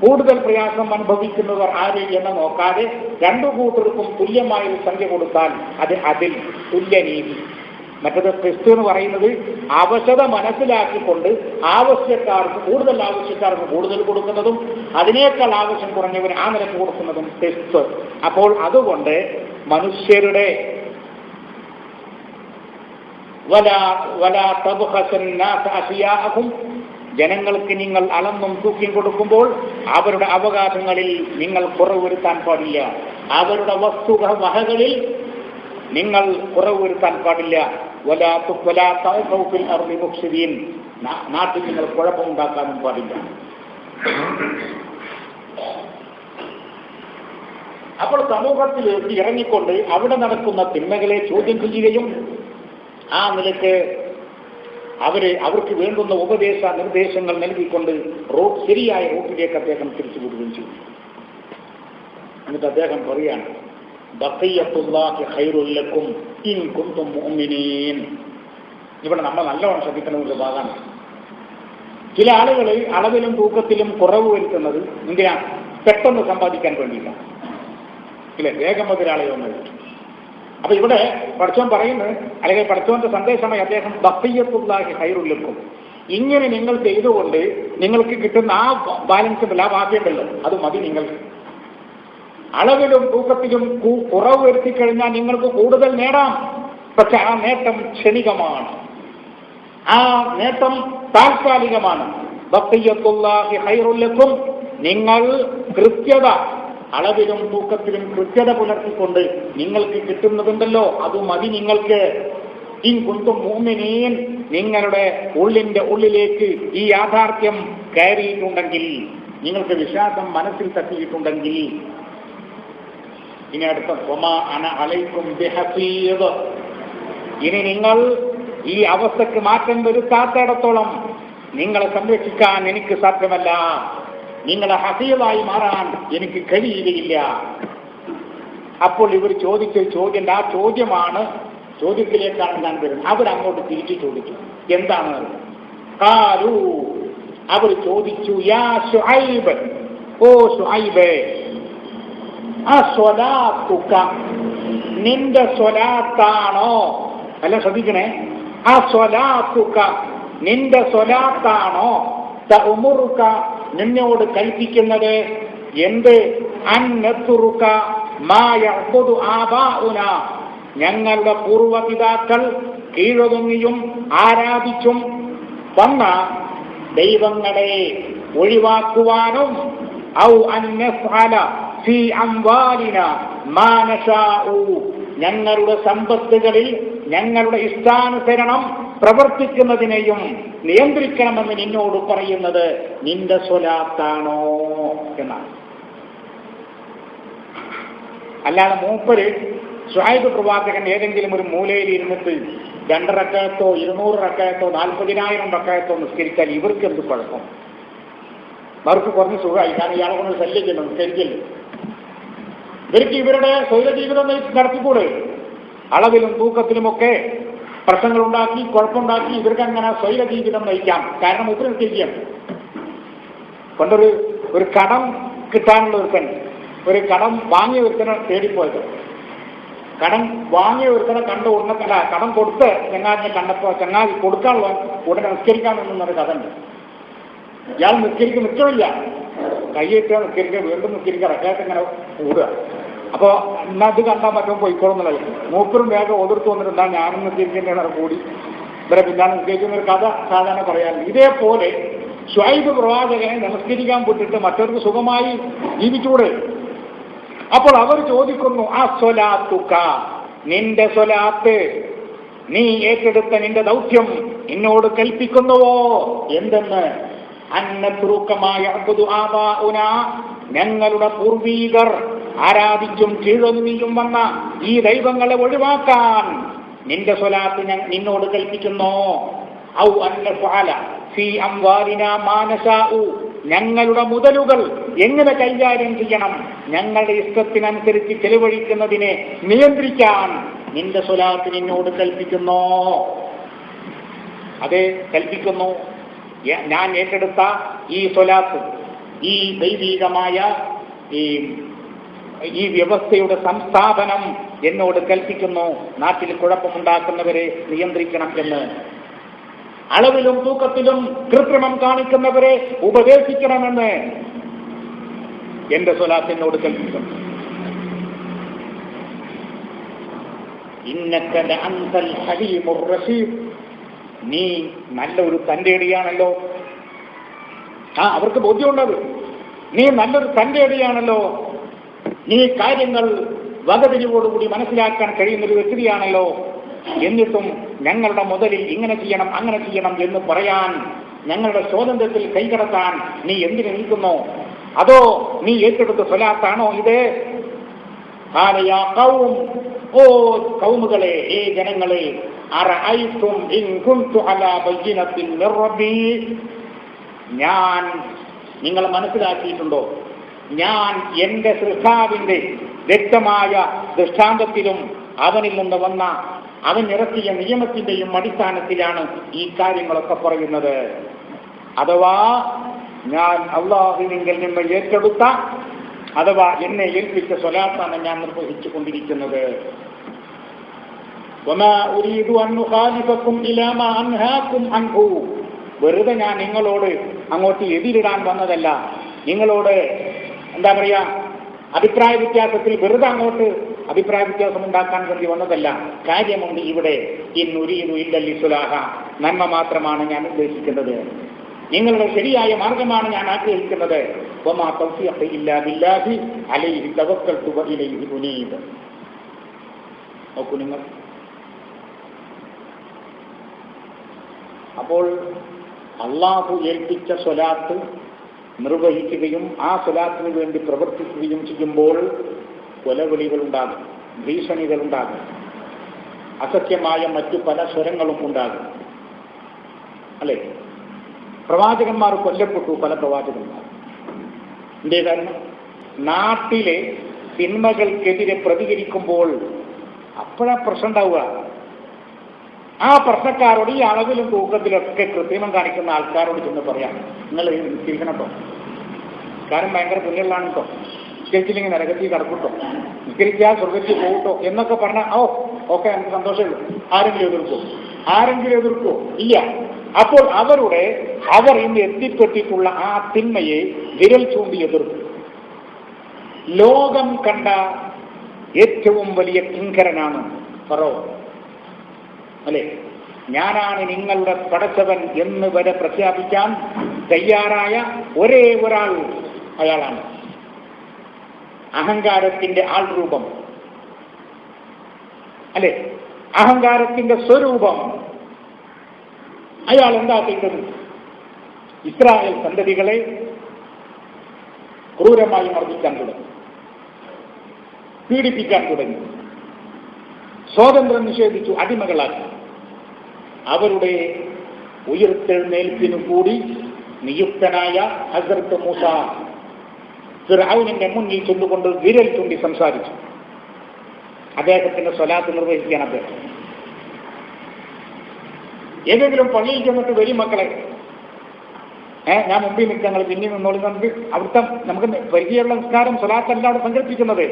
കൂടുതൽ പ്രയാസം അനുഭവിക്കുന്നവർ ആര് എന്ന് നോക്കാതെ രണ്ടു കൂട്ടർക്കും തുല്യമായൊരു സംഖ്യ കൊടുത്താൽ അത് അതിൽ തുല്യനീതി. മറ്റത് ക്രിസ്തു എന്ന് പറയുന്നത് അവശത മനസ്സിലാക്കിക്കൊണ്ട് ആവശ്യക്കാർക്ക് കൂടുതൽ കൊടുക്കുന്നതും അതിനേക്കാൾ ആവശ്യം കുറഞ്ഞവന് ആ നിരക്ക് കൊടുക്കുന്നതും ക്രിസ്തു. അപ്പോൾ അതുകൊണ്ട് മനുഷ്യരുടെ ജനങ്ങൾക്ക് നിങ്ങൾ അളന്നും തൂക്കിയും കൊടുക്കുമ്പോൾ അവരുടെ അവകാശങ്ങളിൽ നിങ്ങൾ കുറവ് വരുത്താൻ പാടില്ല, അവരുടെ വസ്തുവകകളിൽ നിങ്ങൾ കുറവ് വരുത്താൻ പാടില്ല. നാട്ടിൽ നിങ്ങൾ കുഴപ്പമുണ്ടാക്കാനും പാടില്ല. അപ്പോൾ സമൂഹത്തിലേക്ക് ഇറങ്ങിക്കൊണ്ട് അവിടെ നടക്കുന്ന തിന്മകളെ ചോദ്യം ചെയ്യുകയും ആ നിലയ്ക്ക് അവർക്ക് വേണ്ടുന്ന നിർദ്ദേശങ്ങൾ നൽകിക്കൊണ്ട് ശരിയായ റൂട്ടിലേക്ക് അദ്ദേഹം തിരിച്ചുവിടുകയും ചെയ്തു. എന്നിട്ട് അദ്ദേഹം പറയാണ്, ബഖിയ്യത്തുല്ലാഹി ഖൈറുൽ ലക്കും ഇൻ കുൻതും മുഅ്മിനീൻ. ഇവിടെ നമ്മൾ നല്ലവണ്ണം ശ്രദ്ധിക്കുന്ന ഒരു ഭാഗമാണ്. ചില ആളുകൾ അളവിലും തൂക്കത്തിലും കുറവ് വരുത്തുന്നത് എന്തിനാ? പെട്ടെന്ന് സമ്പാദിക്കാൻ വേണ്ടിയിട്ടാണ്. ഇല്ലേ, വേഗം മുതലാളിയൊന്നും. അപ്പൊ ഇവിടെ പഠിച്ചോൻ പറയുന്നത്, അല്ലെങ്കിൽ പഠിച്ചോന്റെ സന്ദേശമായി അദ്ദേഹം ബഖിയ്യത്തുല്ലാഹി ഖൈറുൽ ലക്കും, ഇങ്ങനെ നിങ്ങൾ ചെയ്തുകൊണ്ട് നിങ്ങൾക്ക് കിട്ടുന്ന ആ ബാലൻസ് ഉണ്ടല്ലോ, ആ ബാക്കിയുണ്ടല്ലോ, അത് മതി. നിങ്ങൾ അളവിലും തൂക്കത്തിലും കുറവ് വരുത്തിക്കഴിഞ്ഞാൽ നിങ്ങൾക്ക് കൂടുതൽ നേടാം. പക്ഷെ ആ നേട്ടം ക്ഷണികമാണ്, ആ നേട്ടം താൽക്കാലികമാണ്. ബഖിയ്യത്തുല്ലാഹി ഖൈറുൽ ലക്കും, നിങ്ങൾ കൃത്യത, അളവിലും തൂക്കത്തിലും കൃത്യത പുലർത്തിക്കൊണ്ട് നിങ്ങൾക്ക് കിട്ടുന്നതുണ്ടല്ലോ, അത് മതി നിങ്ങൾക്ക്. ഇൻ കുൻതും മുഅ്മിനീൻ, നിങ്ങളുടെ ഉള്ളിലേക്ക് ഈ യാഥാർത്ഥ്യം കയറിയിട്ടുണ്ടെങ്കിൽ, നിങ്ങൾക്ക് വിശ്വാസം മനസ്സിൽ തട്ടിയിട്ടുണ്ടെങ്കിൽ. ഇനി അടുത്ത വമാ അന അലൈക്കും ബിഹഫീദ്, ഇനി നിങ്ങൾ ഈ അവസ്ഥക്ക് മാറ്റം വരുത്താത്തിടത്തോളം നിങ്ങളെ സംരക്ഷിക്കാൻ എനിക്ക് സാധ്യമല്ല, നിങ്ങളെ ഹഫീദായി മാറാൻ എനിക്ക് കഴിയുകയില്ല. അപ്പോൾ ഇവർ ചോദിച്ച ചോദ്യം, ആ ചോദ്യത്തിലേക്കാണ് ഞാൻ വരുന്നത്. അവരങ്ങോട്ട് തിരിച്ചു ചോദിച്ചു. എന്താണ്? ഖാലൂ, അവർ ചോദിച്ചു, യാ ശുഐബ്, ഓ ശുഐബേ, അസ്വലാത്തുക, നിന്റെ സ്വലാത്താണോ? അല്ല, ശ്രദ്ധിക്കണേ, അസ്വലാത്തുക, നിന്റെ സ്വലാത്താണോ? തഅമുറുക, നിന്നോട് കൽപ്പിക്കുന്നത് എന്ത്? അന്നതുറുക മാ യഅബുദു ആബാഉന, ഞങ്ങളുടെ പൂർവ്വപിതാക്കൾ കീഴൊതുങ്ങിയും ആരാധിച്ചും വന്ന ദൈവങ്ങളെ ഒഴിവാക്കുവാനും, ഔ അന്നഫഅല ഫീ അംവാലിന മാ നശാഉ, ഞങ്ങളുടെ സമ്പത്തുകളിൽ ഞങ്ങളുടെ ഇഷ്ടാനുസരണം പ്രവർത്തിക്കുന്നതിനെയും നിയന്ത്രിക്കണമെന്ന് നിന്നോട് പറയുന്നത് നിന്റെ സ്വലാത്താണോ എന്നാണ്. അല്ലാതെ മൂപ്പര് ശുഐബ് പ്രവാചകൻ ഏതെങ്കിലും ഒരു മൂലയിൽ ഇരുന്നിട്ട് 2 റക്അത്തോ 200 റക്അത്തോ 40,000 റക്അത്തോ നിസ്കരിച്ചാൽ ഇവർക്ക് എന്ത് കുഴപ്പം? അവർക്ക് കുറഞ്ഞ് സുഖമായി, കാരണം ഇയാളെ കൊണ്ട് ശല്യം ചെയ്യണം, നിസ്കരിക്കില്ല. ഇവർക്ക് ഇവരുടെ സ്വൈര ജീവിതം നടത്തിക്കൂടെ? അളവിലും തൂക്കത്തിലുമൊക്കെ പ്രശ്നങ്ങളുണ്ടാക്കി, കുഴപ്പമുണ്ടാക്കി ഇവർക്ക് അങ്ങനെ സ്വൈര ജീവിതം നയിക്കാം. കാരണം ഉത്തരം നിസ്കരിക്കാം. പണ്ടൊരു കടം കിട്ടാനുള്ള ഒരു കടം വാങ്ങിയ ഒരുത്തനെ തേടിപ്പോയത്, കടം വാങ്ങിയ ഒരുത്തനെ കണ്ട് ഉടനെ കടം കൊടുത്ത് ചങ്ങാതിനെ കണ്ടപ്പോൾ ചങ്ങാതി കൊടുക്കാനുള്ള ഉടനെ നിസ്കരിക്കാമെന്നൊരു കഥ ഉണ്ട്. ഇയാൾ നിസ്കരിക്കില്ല, കൈയിട്ടാൽ നിസ്കരിക്കുക, വീണ്ടും നിസ്കരിക്കുക, റക്കായിട്ട് ഇങ്ങനെ കൂടുക. അപ്പോൾ ഇന്നത് കണ്ടാൽ മറ്റും പോയിക്കോളുന്നില്ല. മൂപ്പരും വേഗം ഓതിർത്ത് വന്നിട്ടുണ്ടാ ഞാനും നിസ്കരിക്കേണ്ടതാണ് കൂടി ഇവരെ പിന്നാലെ നിസ്കരിക്കുന്ന ഒരു കഥ സാധാരണ പറയാറുണ്ട്. ഇതേപോലെ ശുഐബ് പ്രവാചകനെ നമസ്കരിക്കാൻ വിട്ടിട്ട് മറ്റവർക്ക് സുഖമായി ജീവിച്ചൂടെ? അപ്പോൾ അവർ ചോദിക്കുന്നു, ആ സ്വലാത്തുക, നിന്റെ സ്വലാത്ത്, നീ ഏറ്റെടുത്ത നിന്റെ ദൗത്യം എന്നോട് കൽപ്പിക്കുന്നുവോ എന്തെന്ന്? അന്നതുറുക്കമായ ആബാഉന, ഞങ്ങളുടെ പൂർവീകർ ആരാധിച്ചും കീഴൊതുങ്ങിയും വന്ന ഈ ദൈവങ്ങളെ ഒഴിവാക്കാൻ നിന്റെ സ്വലാത്ത് നിന്നോട് കൽപ്പിക്കുന്നു. ഔ അന്നഫഅല ഫീ അംവാലിനാ മാ നശാഉ, ഞങ്ങളുടെ മുതലുകൾ എങ്ങനെ കൈകാര്യം ചെയ്യണം, ഞങ്ങളുടെ ഇഷ്ടത്തിനനുസരിച്ച് ചെലവഴിക്കുന്നതിനെ നിയന്ത്രിക്കാൻ നിന്റെ സ്വലാത്ത് നിന്നോട് കൽപ്പിക്കുന്നു. അതെ, കൽപ്പിക്കുന്നു. ഞാൻ ഏറ്റെടുത്ത ഈ സ്വലാത്ത്, ഈ ദൈവീകമായ ഈ വ്യവസ്ഥയുടെ സംസ്ഥാപനം എന്നോട് കൽപ്പിക്കുന്നു, നാട്ടിൽ കുഴപ്പമുണ്ടാക്കുന്നവരെ നിയന്ത്രിക്കണം എന്ന്. അളവിലും തൂക്കത്തിലും കൃത്രിമം കാണിക്കുന്നവരെ ഉപദേശിക്കണമെന്ന് എന്റെ സ്വലാത്ത് എന്നോട് കൽപ്പിക്കുന്നു. ഇന്നക ലഅൻതൽ ഹലീമുർ റഷീദ്, നീ നല്ലൊരു തന്റേടിയാണല്ലോ. അവർക്ക് ബോധ്യമുണ്ടത്. നീ നല്ലൊരു തന്റേടിയാണല്ലോ, നീ കാര്യങ്ങൾ വകതിരിവോടുകൂടി മനസ്സിലാക്കാൻ കഴിയുന്നൊരു വ്യക്തിയാണല്ലോ. എന്നിട്ടും ഞങ്ങളുടെ മുതലിൽ ഇങ്ങനെ ചെയ്യണം അങ്ങനെ ചെയ്യണം എന്ന് പറയാൻ, ഞങ്ങളുടെ സ്വാതന്ത്ര്യത്തിൽ കൈകടത്താൻ നീ എന്തിനു നിൽക്കുന്നു? അതോ നീ ഏറ്റെടുത്ത സ്വലാത്താണോ ഇത്? യാ ഖൗം, ഓ കൗമുകളെ, ഏ ജനങ്ങളെ, അറഅയ്തും ഇൻ കുൻതു അലാ ബയ്യിനത്തിൻ മിർ റബ്ബി, ഞാൻ, നിങ്ങൾ മനസ്സിലാക്കിയിട്ടുണ്ടോ, ഞാൻ എന്റെ സൃഷ്ടാവിന്റെ വ്യക്തമായ ദൃഷ്ടാന്തത്തിലും അവനിൽ നിന്ന് വന്ന അവൻ ഇറക്കിയ നിയമത്തിന്റെയും അടിസ്ഥാനത്തിലാണ് ഈ കാര്യങ്ങളൊക്കെ പറയുന്നത്. അഥവാ ഞാൻ അള്ളാഹുവിങ്കിൽ നിന്ന് ഏറ്റെടുത്ത, അഥവാ എന്നെ ഏൽപ്പിച്ച സ്വലാത്താണ് ഞാൻ നിർവഹിച്ചു കൊണ്ടിരിക്കുന്നത്. വെറുതെ ഞാൻ നിങ്ങളോട് അങ്ങോട്ട് എതിരിടാൻ വന്നതല്ല, നിങ്ങളോട് എന്താ പറയാ അഭിപ്രായ വ്യത്യാസത്തിൽ വെറുതെ അങ്ങോട്ട് അഭിപ്രായ വ്യത്യാസം ഉണ്ടാക്കാൻ വേണ്ടി വന്നതല്ല. കാര്യമുണ്ട് ഇവിടെ. ഇന്നുരീദു ഇല്ലൽ ഇസ്ലാഹ, നന്മ മാത്രമാണ് ഞാൻ ഉദ്ദേശിക്കുന്നത്, നിങ്ങളുടെ ശരിയായ മാർഗമാണ് ഞാൻ ആഗ്രഹിക്കുന്നത്. വമാ തൗഫീഖി ഇല്ലാ ബില്ലാഹി അലൈഹി തവക്കൽതു വ ഇലൈഹി ഉനീബ്. നോക്കൂ നിങ്ങൾ. അപ്പോൾ അള്ളാഹു ഏൽപ്പിച്ച സ്വലാത്ത് നിർവഹിക്കുകയും ആ സ്വലാത്തിന് വേണ്ടി പ്രവർത്തിക്കുകയും ചെയ്യുമ്പോൾ കൊലവിളികളുണ്ടാകും, ഭീഷണികളുണ്ടാകും, അസത്യമായ മറ്റു പല സ്വരങ്ങളും ഉണ്ടാകും. അല്ലേ? പ്രവാചകന്മാർ കൊല്ലപ്പെട്ടു, പല പ്രവാചകന്മാർ. എന്തേ കാരണം? നാട്ടിലെ തിന്മകൾക്കെതിരെ പ്രതികരിക്കുമ്പോൾ അപ്പോഴാ പ്രശ്നം ഉണ്ടാവുക. ആ പ്രശ്നക്കാരോട് ഈ അളവിലും തൂക്കത്തിലൊക്കെ കൃത്രിമം കാണിക്കുന്ന ആൾക്കാരോട് ചെന്ന് പറയാം, നിങ്ങൾ നിസ്കരിക്കണം കേട്ടോ, കാരണം ഭയങ്കര പുണ്യമുള്ളതാണ് കേട്ടോ, നിസ്കരിച്ചില്ലെങ്കിൽ നരകത്തിൽ കടക്കൂട്ടോ, നിസ്കരിച്ചാൽ സ്വർഗത്തിൽ പോകട്ടോ എന്നൊക്കെ പറഞ്ഞാൽ ഓക്കെ, നമുക്ക് സന്തോഷമുള്ളൂ. ആരെങ്കിലും എതിർക്കോ? ഇല്ല. അപ്പോൾ അവർ ഇന്ന് എത്തിപ്പെട്ടിട്ടുള്ള ആ തിന്മയെ വിരൽ ചൂണ്ടി എതിർക്കും. ലോകം കണ്ട ഏറ്റവും വലിയ കിങ്കരനാണ് ഫറോ. അല്ലെ? ഞാനാണ് നിങ്ങളുടെ പടച്ചവൻ എന്ന് വരെ പ്രഖ്യാപിക്കാൻ തയ്യാറായ ഒരേ ഒരാൾ അയാളാണ്. അഹങ്കാരത്തിന്റെ ആൾരൂപം, അല്ലെ? അഹങ്കാരത്തിന്റെ സ്വരൂപം. അയാൾ എന്താ ചെയ്തത്? ഇസ്രായേൽ സന്തതികളെ ക്രൂരമായി മർദ്ദിക്കാൻ തുടങ്ങി, പീഡിപ്പിക്കാൻ തുടങ്ങി, സ്വാതന്ത്ര്യം നിഷേധിച്ചു, അടിമകളാക്കി. അവരുടെ ഉയർത്തെഴുന്നേൽപ്പിനു കൂടി നിയുക്തനായ ഹസ്രത്ത് മൂസ ഫിർഔനിന്റെ മുന്നിൽ ചെന്നുകൊണ്ട് വിരൽ ചൂണ്ടി സംസാരിച്ചു. അദ്ദേഹത്തിന്റെ സ്വലാത്ത് നിർവഹിക്കാൻ അദ്ദേഹം ഏതെങ്കിലും പള്ളിയിൽ ചെന്നിട്ട് വരും മക്കളെ, ഞാൻ മുമ്പിൽ നിൽക്കങ്ങൾ പിന്നിൽ നിന്നോളി നമുക്ക് അവിടുത്തെ നമുക്ക് പരിചയമുള്ള സംസ്കാരം സ്വലാത്തല്ല അവിടെ സങ്കല്പിക്കുന്നത്.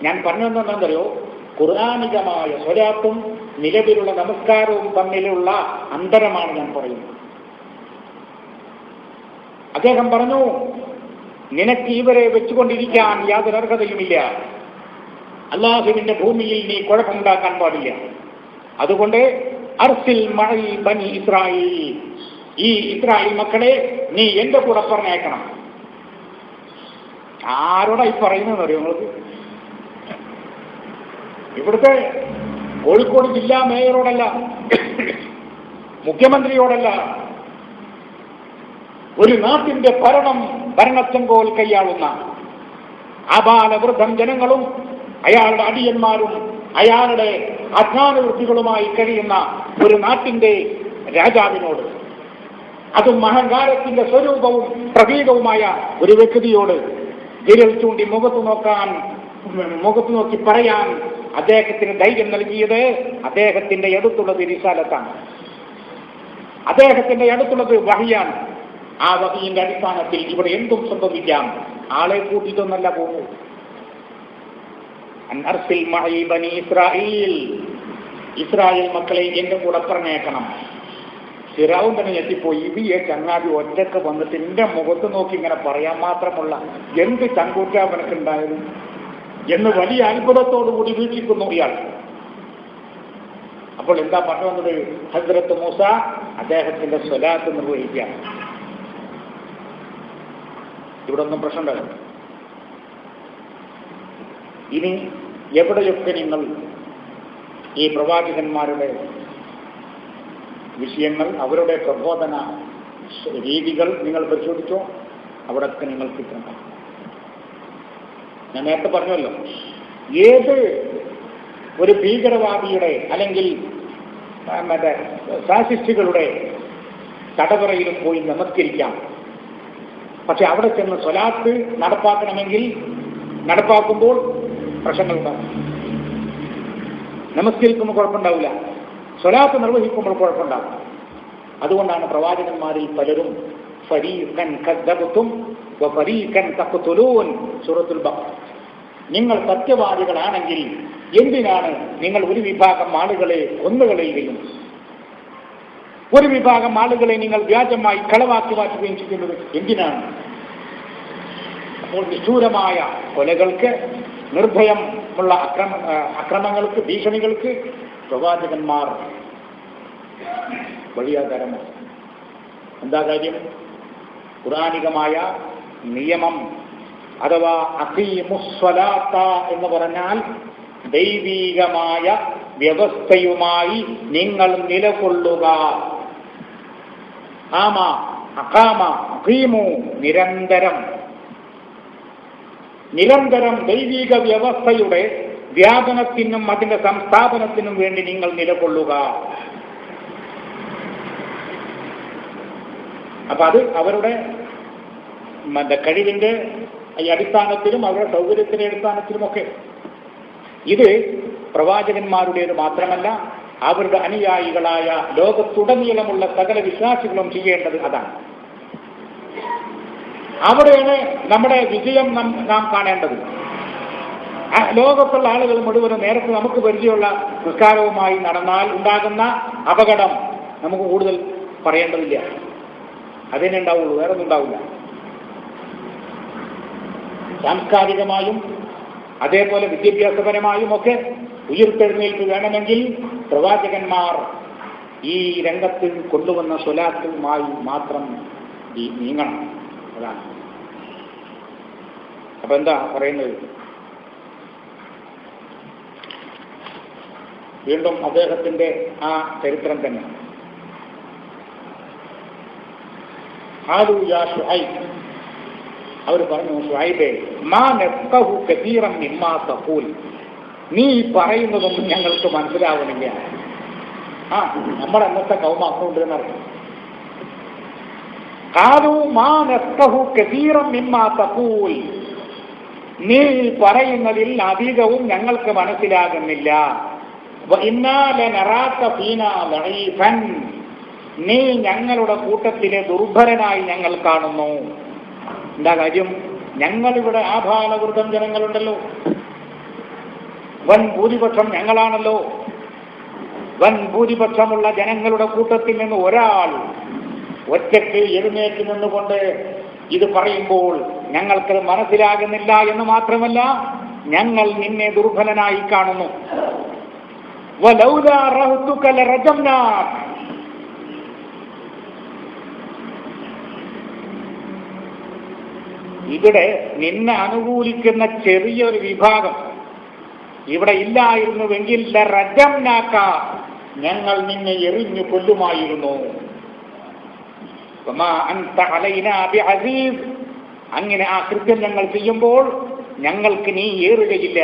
ഞാൻ പറഞ്ഞു തന്നെന്തറിയോ, ഖുർആനികമായ സ്വലാത്തും നിലവിലുള്ള നമസ്കാരവും തമ്മിലുള്ള അന്തരമാണ് ഞാൻ പറയുന്നത്. അദ്ദേഹം പറഞ്ഞു, നിനക്ക് ഇവരെ വെച്ചുകൊണ്ടിരിക്കാൻ യാതൊരു അർഹതയുമില്ല. അല്ലാഹുവിന്റെ ഭൂമിയിൽ നീ കുഴപ്പമുണ്ടാക്കാൻ പാടില്ല. അതുകൊണ്ട് അർസിൽ മഅൽ ബനി ഇസ്രായേൽ, ഈ ഇസ്രായേൽ മക്കളെ നീ എന്റെ കൂടെ പറഞ്ഞേക്കണം. ആരോടായി പറയുന്നത് അറിയോ നിങ്ങൾക്ക്? ഇവിടുത്തെ കോഴിക്കോട് ജില്ലാ മേയറോടല്ല, മുഖ്യമന്ത്രിയോടല്ല, ഒരു നാട്ടിന്റെ ഭരണച്ചെങ്കോൽ കൈയാളുന്ന ആബാലവൃദ്ധം ജനങ്ങളും അയാളുടെ അടിയന്മാരും അയാളുടെ അജ്ഞാനവൃത്തികളുമായി കഴിയുന്ന ഒരു നാട്ടിന്റെ രാജാവിനോട്, അതും അഹങ്കാരത്തിന്റെ സ്വരൂപവും പ്രതീകവുമായ ഒരു വ്യക്തിയോട് വിരൽ ചൂണ്ടി മുഖത്ത് നോക്കി പറയാൻ അദ്ദേഹത്തിന് ധൈര്യം നൽകിയത് അദ്ദേഹത്തിന്റെ അടുത്തുള്ളത് റിസാലത്താണ്, അദ്ദേഹത്തിന്റെ അടുത്തുള്ളത് വഹിയാണ്. ആ വഹയിന്റെ അടിസ്ഥാനത്തിൽ ഇവിടെ എന്തും സംഭവിക്കാം. ആളെ കൂട്ടിയിട്ടൊന്നല്ല പോകുന്നു. അൻഅർസിൽ മഅീ ബനീ ഇസ്രായീൽ, ഇസ്രായേൽ മക്കളെ എന്റെ കൂടെ പറഞ്ഞേക്കണം. ഫിറഔൻ തന്നെ ഞെട്ടിപ്പോയി. ഈ ചങ്ങാതി ഒറ്റക്ക് വന്നിട്ട് എന്റെ മുഖത്ത് നോക്കി ഇങ്ങനെ പറയാൻ മാത്രമുള്ള എന്ത് ചങ്കൂറ്റാവനക്കുണ്ടായത് എന്ന് വലിയ അത്ഭുതത്തോടുകൂടി വീക്ഷിക്കുന്നു ഇയാൾ. അപ്പോൾ എന്താ പറഞ്ഞു വന്നത്? ഹസ്രത്ത് മൂസ അദ്ദേഹത്തിന്റെ സ്വലാത്ത് നിർവഹിക്കുകയാണ്. ഇവിടെ ഒന്നും പ്രശ്നമുണ്ടായിരുന്നു. ഇനി എവിടെയൊക്കെ നിങ്ങൾ ഈ പ്രവാചകന്മാരുടെ വിഷയങ്ങൾ, അവരുടെ പ്രബോധന രീതികൾ നിങ്ങൾ പരിശോധിച്ചോ, അവിടെയൊക്കെ നിങ്ങൾ കിട്ടണം. ഞാൻ നേരത്തെ പറഞ്ഞല്ലോ, ഏത് ഒരു ഭീകരവാദിയുടെ അല്ലെങ്കിൽ മറ്റേ ഫാസിസ്റ്റുകളുടെ തടവറയിലും പോയി നമസ്കരിക്കാം. പക്ഷെ അവിടെ ചെന്ന് സ്വലാത്ത് നടപ്പാക്കണമെങ്കിൽ നടപ്പാക്കുമ്പോൾ പ്രശ്നങ്ങളുണ്ടാകും. നമസ്കരിക്കുമ്പോൾ കുഴപ്പമുണ്ടാവില്ല, സ്വലാത്ത് നിർവഹിക്കുമ്പോൾ കുഴപ്പമുണ്ടാകും. അതുകൊണ്ടാണ് പ്രവാചകന്മാരിൽ പലരും ഫരീഖൻ കദ്ദബതും വഫരീഖൻ തഖ്തുലൂൻ, സൂറത്തുൽ ബഖറ. നിങ്ങൾ സത്യവാദികളാണെങ്കിൽ എന്തിനാണ് നിങ്ങൾ ഒരു വിഭാഗം ആളുകളെ കൊന്നുകളയുകയും ഒരു വിഭാഗം ആളുകളെ നിങ്ങൾ വ്യാജമായി കളവാക്കി മാറ്റുകയും ചെയ്യുന്നത് എന്തിനാണ്? അപ്പോൾ നിഷ്ഠൂരമായ കൊലകൾക്ക്, നിർഭയമുള്ള അക്രമങ്ങൾക്ക്, ഭീഷണികൾക്ക് പ്രവാചകന്മാർ വഴിയാധാരമാണ്. എന്താ കാര്യം? ഖുർആനികമായ നിയമം അഥവാ അഖീമുസ്സലാത്ത എന്ന് പറഞ്ഞാൽ ദൈവീകമായ വ്യവസ്ഥയുമായി നിങ്ങൾ നിലകൊള്ളുക. ആമ അഖാമ അഖീമു, നിരന്തരം ദൈവിക വ്യവസ്ഥയുടെ വ്യാപനത്തിനും അതിന്റെ സംസ്ഥാപനത്തിനും വേണ്ടി നിങ്ങൾ നിലകൊള്ളുക. അപ്പൊ അത് അവരുടെ കഴിവിന്റെ ഈ അടിസ്ഥാനത്തിലും അവരുടെ സൗകര്യത്തിന്റെ അടിസ്ഥാനത്തിലുമൊക്കെ. ഇത് പ്രവാചകന്മാരുടേത് മാത്രമല്ല, അവരുടെ അനുയായികളായ ലോകത്തുടനീളമുള്ള സകല വിശ്വാസികളും ചെയ്യേണ്ടത് അതാണ്. അവിടെയാണ് നമ്മുടെ വിജയം നാം കാണേണ്ടത്. ലോകത്തുള്ള ആളുകൾ മുഴുവനും നേരത്തെ നമുക്ക് പരിചയമുള്ള നിസ്കാരവുമായി നടന്നാൽ ഉണ്ടാകുന്ന അപകടം നമുക്ക് കൂടുതൽ പറയേണ്ടതില്ല. അതിനെ ഉണ്ടാവുള്ളൂ, വേറെ ഒന്നും ഉണ്ടാവില്ല. സാംസ്കാരികമായും അതേപോലെ വിദ്യാഭ്യാസപരമായും ഒക്കെ ഉയർത്തെഴുന്നേൽപ്പ് വേണമെങ്കിൽ പ്രവാചകന്മാർ ഈ രംഗത്ത് കൊണ്ടുവന്ന സ്വലാത്തുമായി മാത്രം നീങ്ങണം. അതാണ്. അപ്പൊ എന്താ പറയുന്നത്? വീണ്ടും അദ്ദേഹത്തിന്റെ ആ ചരിത്രം തന്നെ. അവർ പറഞ്ഞു, ഷുഐബേ മാ നഫ്ഖഹു കസീറൻ മിമ്മാ തഖൂൽ, നീ പറയുന്നതൊന്നും ഞങ്ങൾക്ക് മനസ്സിലാവുന്നില്ല. നമ്മുടെ അന്നത്തെ കൗമ അന്നുണ്ടെന്ന് അറിയാം. ഖാലൂ മാ നഫ്ഖഹു കസീറൻ മിമ്മാ തഖൂൽ, നീ പറയുന്നതിൽ അധികവും ഞങ്ങൾക്ക് മനസ്സിലാകുന്നില്ല. വഇന്നാ ലനറാക ഫീനാ ദഈഫൻ, നീ ഞങ്ങളുടെ കൂട്ടത്തിലെ ദുർബലനായി ഞങ്ങൾ കാണുന്നു. എന്താ കാര്യം? ഞങ്ങളിവിടെ ആഭാലവൃതം ജനങ്ങളുണ്ടല്ലോ, വൻ ഭൂരിപക്ഷം ഞങ്ങളാണല്ലോ. വൻ ഭൂരിപക്ഷമുള്ള ജനങ്ങളുടെ കൂട്ടത്തിൽ നിന്ന് ഒരാൾ ഒറ്റയ്ക്ക് എഴുന്നേറ്റ് നിന്നുകൊണ്ട് ഇത് പറയുമ്പോൾ ഞങ്ങൾക്കത് മനസ്സിലാകുന്നില്ല എന്ന് മാത്രമല്ല, ഞങ്ങൾ നിന്നെ ദുർബലനായി കാണുന്നു. വലൗലാ റഹ്തുക ലറജംനാക, ഇവിടെ നിന്നെ അനുകൂലിക്കുന്ന ചെറിയൊരു വിഭാഗം ഇവിടെ ഇല്ലായിരുന്നുവെങ്കിൽ ലറജംനാക, ഞങ്ങൾ നിന്നെ എറിഞ്ഞു കൊല്ലുമായിരുന്നു. വമാ അൻത അലൈനാ ബിഅസീസ്, അങ്ങനെ ആ കൃത്യം ഞങ്ങൾ ചെയ്യുമ്പോൾ ഞങ്ങൾക്ക് നീ ഏറുകയില്ല.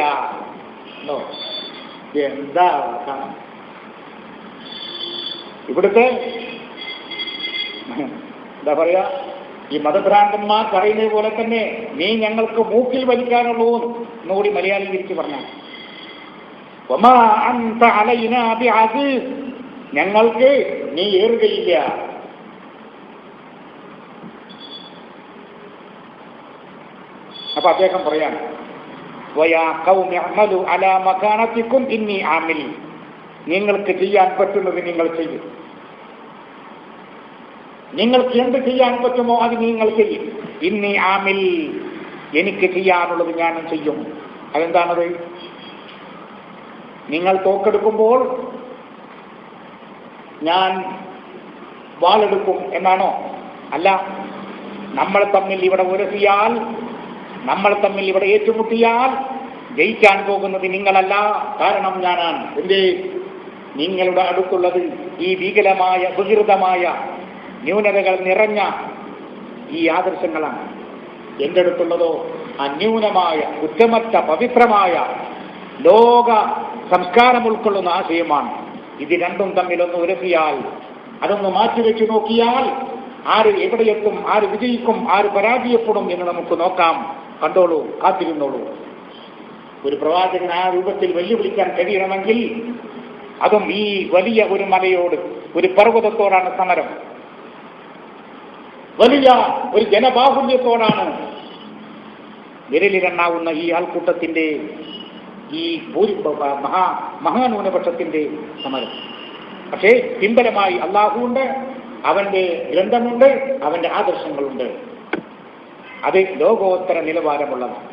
എന്താ ഇവിടുത്തെ എന്താ പറയാ, ഈ മതഭ്രാന്തന്മാർ പറയുന്നത് പോലെ തന്നെ നീ ഞങ്ങൾക്ക് മൂക്കിൽ വലിക്കാനുള്ളൂ എന്നുകൂടി മലയാളി തിരിച്ചു പറഞ്ഞാൽ, വമാ അൻത അലൈനാ ബിഅസീസ്, ഞങ്ങൾക്ക് നീ ഏറുകയില്ല. അപ്പൊ അദ്ദേഹം പറയാണ്, വയാ ഖൗമി അഅ്മലു അലാ മകാനതികും ഇന്നി ആമിൽ. നിങ്ങൾക്ക് ചെയ്യാൻ പറ്റുന്നത് നിങ്ങൾ ചെയ്യും, നിങ്ങൾക്ക് എന്ത് ചെയ്യാൻ പറ്റുമോ അത് നിങ്ങൾ ചെയ്യും. ഇന്നി ആമിൽ, എനിക്ക് ചെയ്യാനുള്ളത് ഞാനും ചെയ്യും. അതെന്താണത്? നിങ്ങൾ തോക്കെടുക്കുമ്പോൾ ഞാൻ വാളെടുക്കും എന്നാണോ? അല്ല. നമ്മൾ തമ്മിൽ ഇവിടെ ഉരസിയാൽ, നമ്മൾ തമ്മിൽ ഇവിടെ ഏറ്റുമുട്ടിയാൽ ജയിക്കാൻ പോകുന്നത് നിങ്ങളല്ല, കാരണം ഞാനാണ്. എന്തേ? നിങ്ങളുടെ അടുത്തുള്ളത് ഈ വികലമായ വികൃതമായ ന്യൂനതകൾ നിറഞ്ഞ ഈ ആദർശങ്ങളാണ്. എൻ്റെ അടുത്തുള്ളതോ അന്യൂനമായ ഉത്തമറ്റ പവിത്രമായ ലോക സംസ്കാരം ഉൾക്കൊള്ളുന്ന ആശയമാണ്. ഇത് രണ്ടും തമ്മിലൊന്ന് ഉരസിയാൽ, അതൊന്ന് മാറ്റിവെച്ച് നോക്കിയാൽ ആര് എവിടെയെത്തും, ആര് വിജയിക്കും, ആര് പരാജയപ്പെടും എന്ന് നമുക്ക് നോക്കാം. കണ്ടോളൂ, കാത്തിരുന്നോളൂ. ഒരു പ്രവാചകൻ ആ രൂപത്തിൽ വെല്ലുവിളിക്കാൻ കഴിയണമെങ്കിൽ അതും ഈ വലിയ ഒരു മലയോട്, ഒരു പർവ്വതത്തോടാണ് സമരം. വലിയ ഒരു ജനബാഹുല്യത്തോടാണ് വിരലിലെണ്ണാവുന്ന ഈ ആൾക്കൂട്ടത്തിന്റെ, ഈ മഹാന്യൂനപക്ഷത്തിന്റെ സമരം. പക്ഷേ പിമ്പലമായി അള്ളാഹുണ്ട്, അവന്റെ ഗ്രന്ഥമുണ്ട്, അവന്റെ ആദർശങ്ങളുണ്ട്. അത് ലോകോത്തര നിലവാരമുള്ളതാണ്.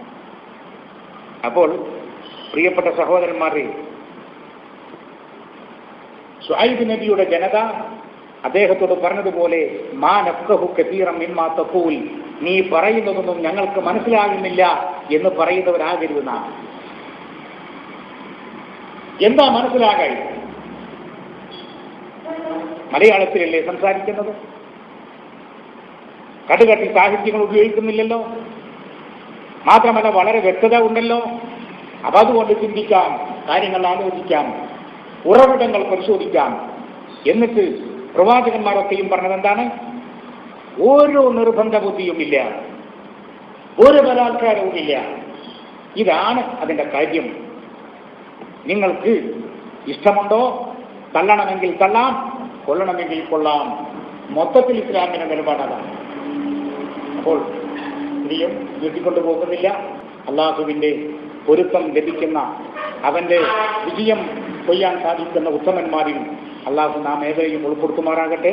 അപ്പോൾ പ്രിയപ്പെട്ട സഹോദരന്മാരെ, ശുഐബ് നബിയുടെ ജനത അദ്ദേഹത്തോട് പറഞ്ഞതുപോലെ, മാ നഫ്ഖഹു കസീറൻ മിമ്മാ തഖൂൽ, നീ പറയുന്നതൊന്നും ഞങ്ങൾക്ക് മനസ്സിലാകുന്നില്ല എന്ന് പറയുന്നവരാകരുതെന്നാണ്. എന്താ മനസ്സിലാകാൻ? മലയാളത്തിലല്ലേ സംസാരിക്കുന്നത്? കടുകട്ടി സാഹിത്യങ്ങൾ ഉപയോഗിക്കുന്നില്ലല്ലോ. മാത്രമല്ല വളരെ വ്യക്തത ഉണ്ടല്ലോ. അപ്പൊ അതുകൊണ്ട് ചിന്തിക്കാം, കാര്യങ്ങൾ ആലോചിക്കാം, ഉറവിടങ്ങൾ പരിശോധിക്കാം. എന്നിട്ട് പ്രവാചകന്മാരൊക്കെയും പറഞ്ഞത് എന്താണ്? ഓരോ നിർബന്ധ ബുദ്ധിയുമില്ല, ഒരു ബലാത്കാരവുമില്ല. ഇതാണ് അതിന്റെ കാര്യം. നിങ്ങൾക്ക് ഇഷ്ടമുണ്ടോ? തള്ളണമെങ്കിൽ തള്ളാം, കൊള്ളണമെങ്കിൽ കൊള്ളാം. മൊത്തത്തിൽ ഇസ്ലാമിന്റെ നിലപാടാണ്. അപ്പോൾ ഇനിയും നീട്ടിക്കൊണ്ടു പോകുന്നില്ല. അള്ളാഹുവിന്റെ പൊരുത്തം ലഭിക്കുന്ന, അവന്റെ വിജയം കൊയ്യാൻ സാധിക്കുന്ന ഉത്തമന്മാരിൽ അള്ളാഹു നാം ഏവരെയും ഉൾപ്പെടുത്തുമാറാകട്ടെ.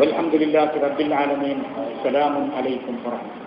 വൽഹംദുലില്ലാഹി റബ്ബിൽ ആലമീൻ. സലാമുൻ അലൈക്കും വറഹ്മത്തുള്ളാഹി.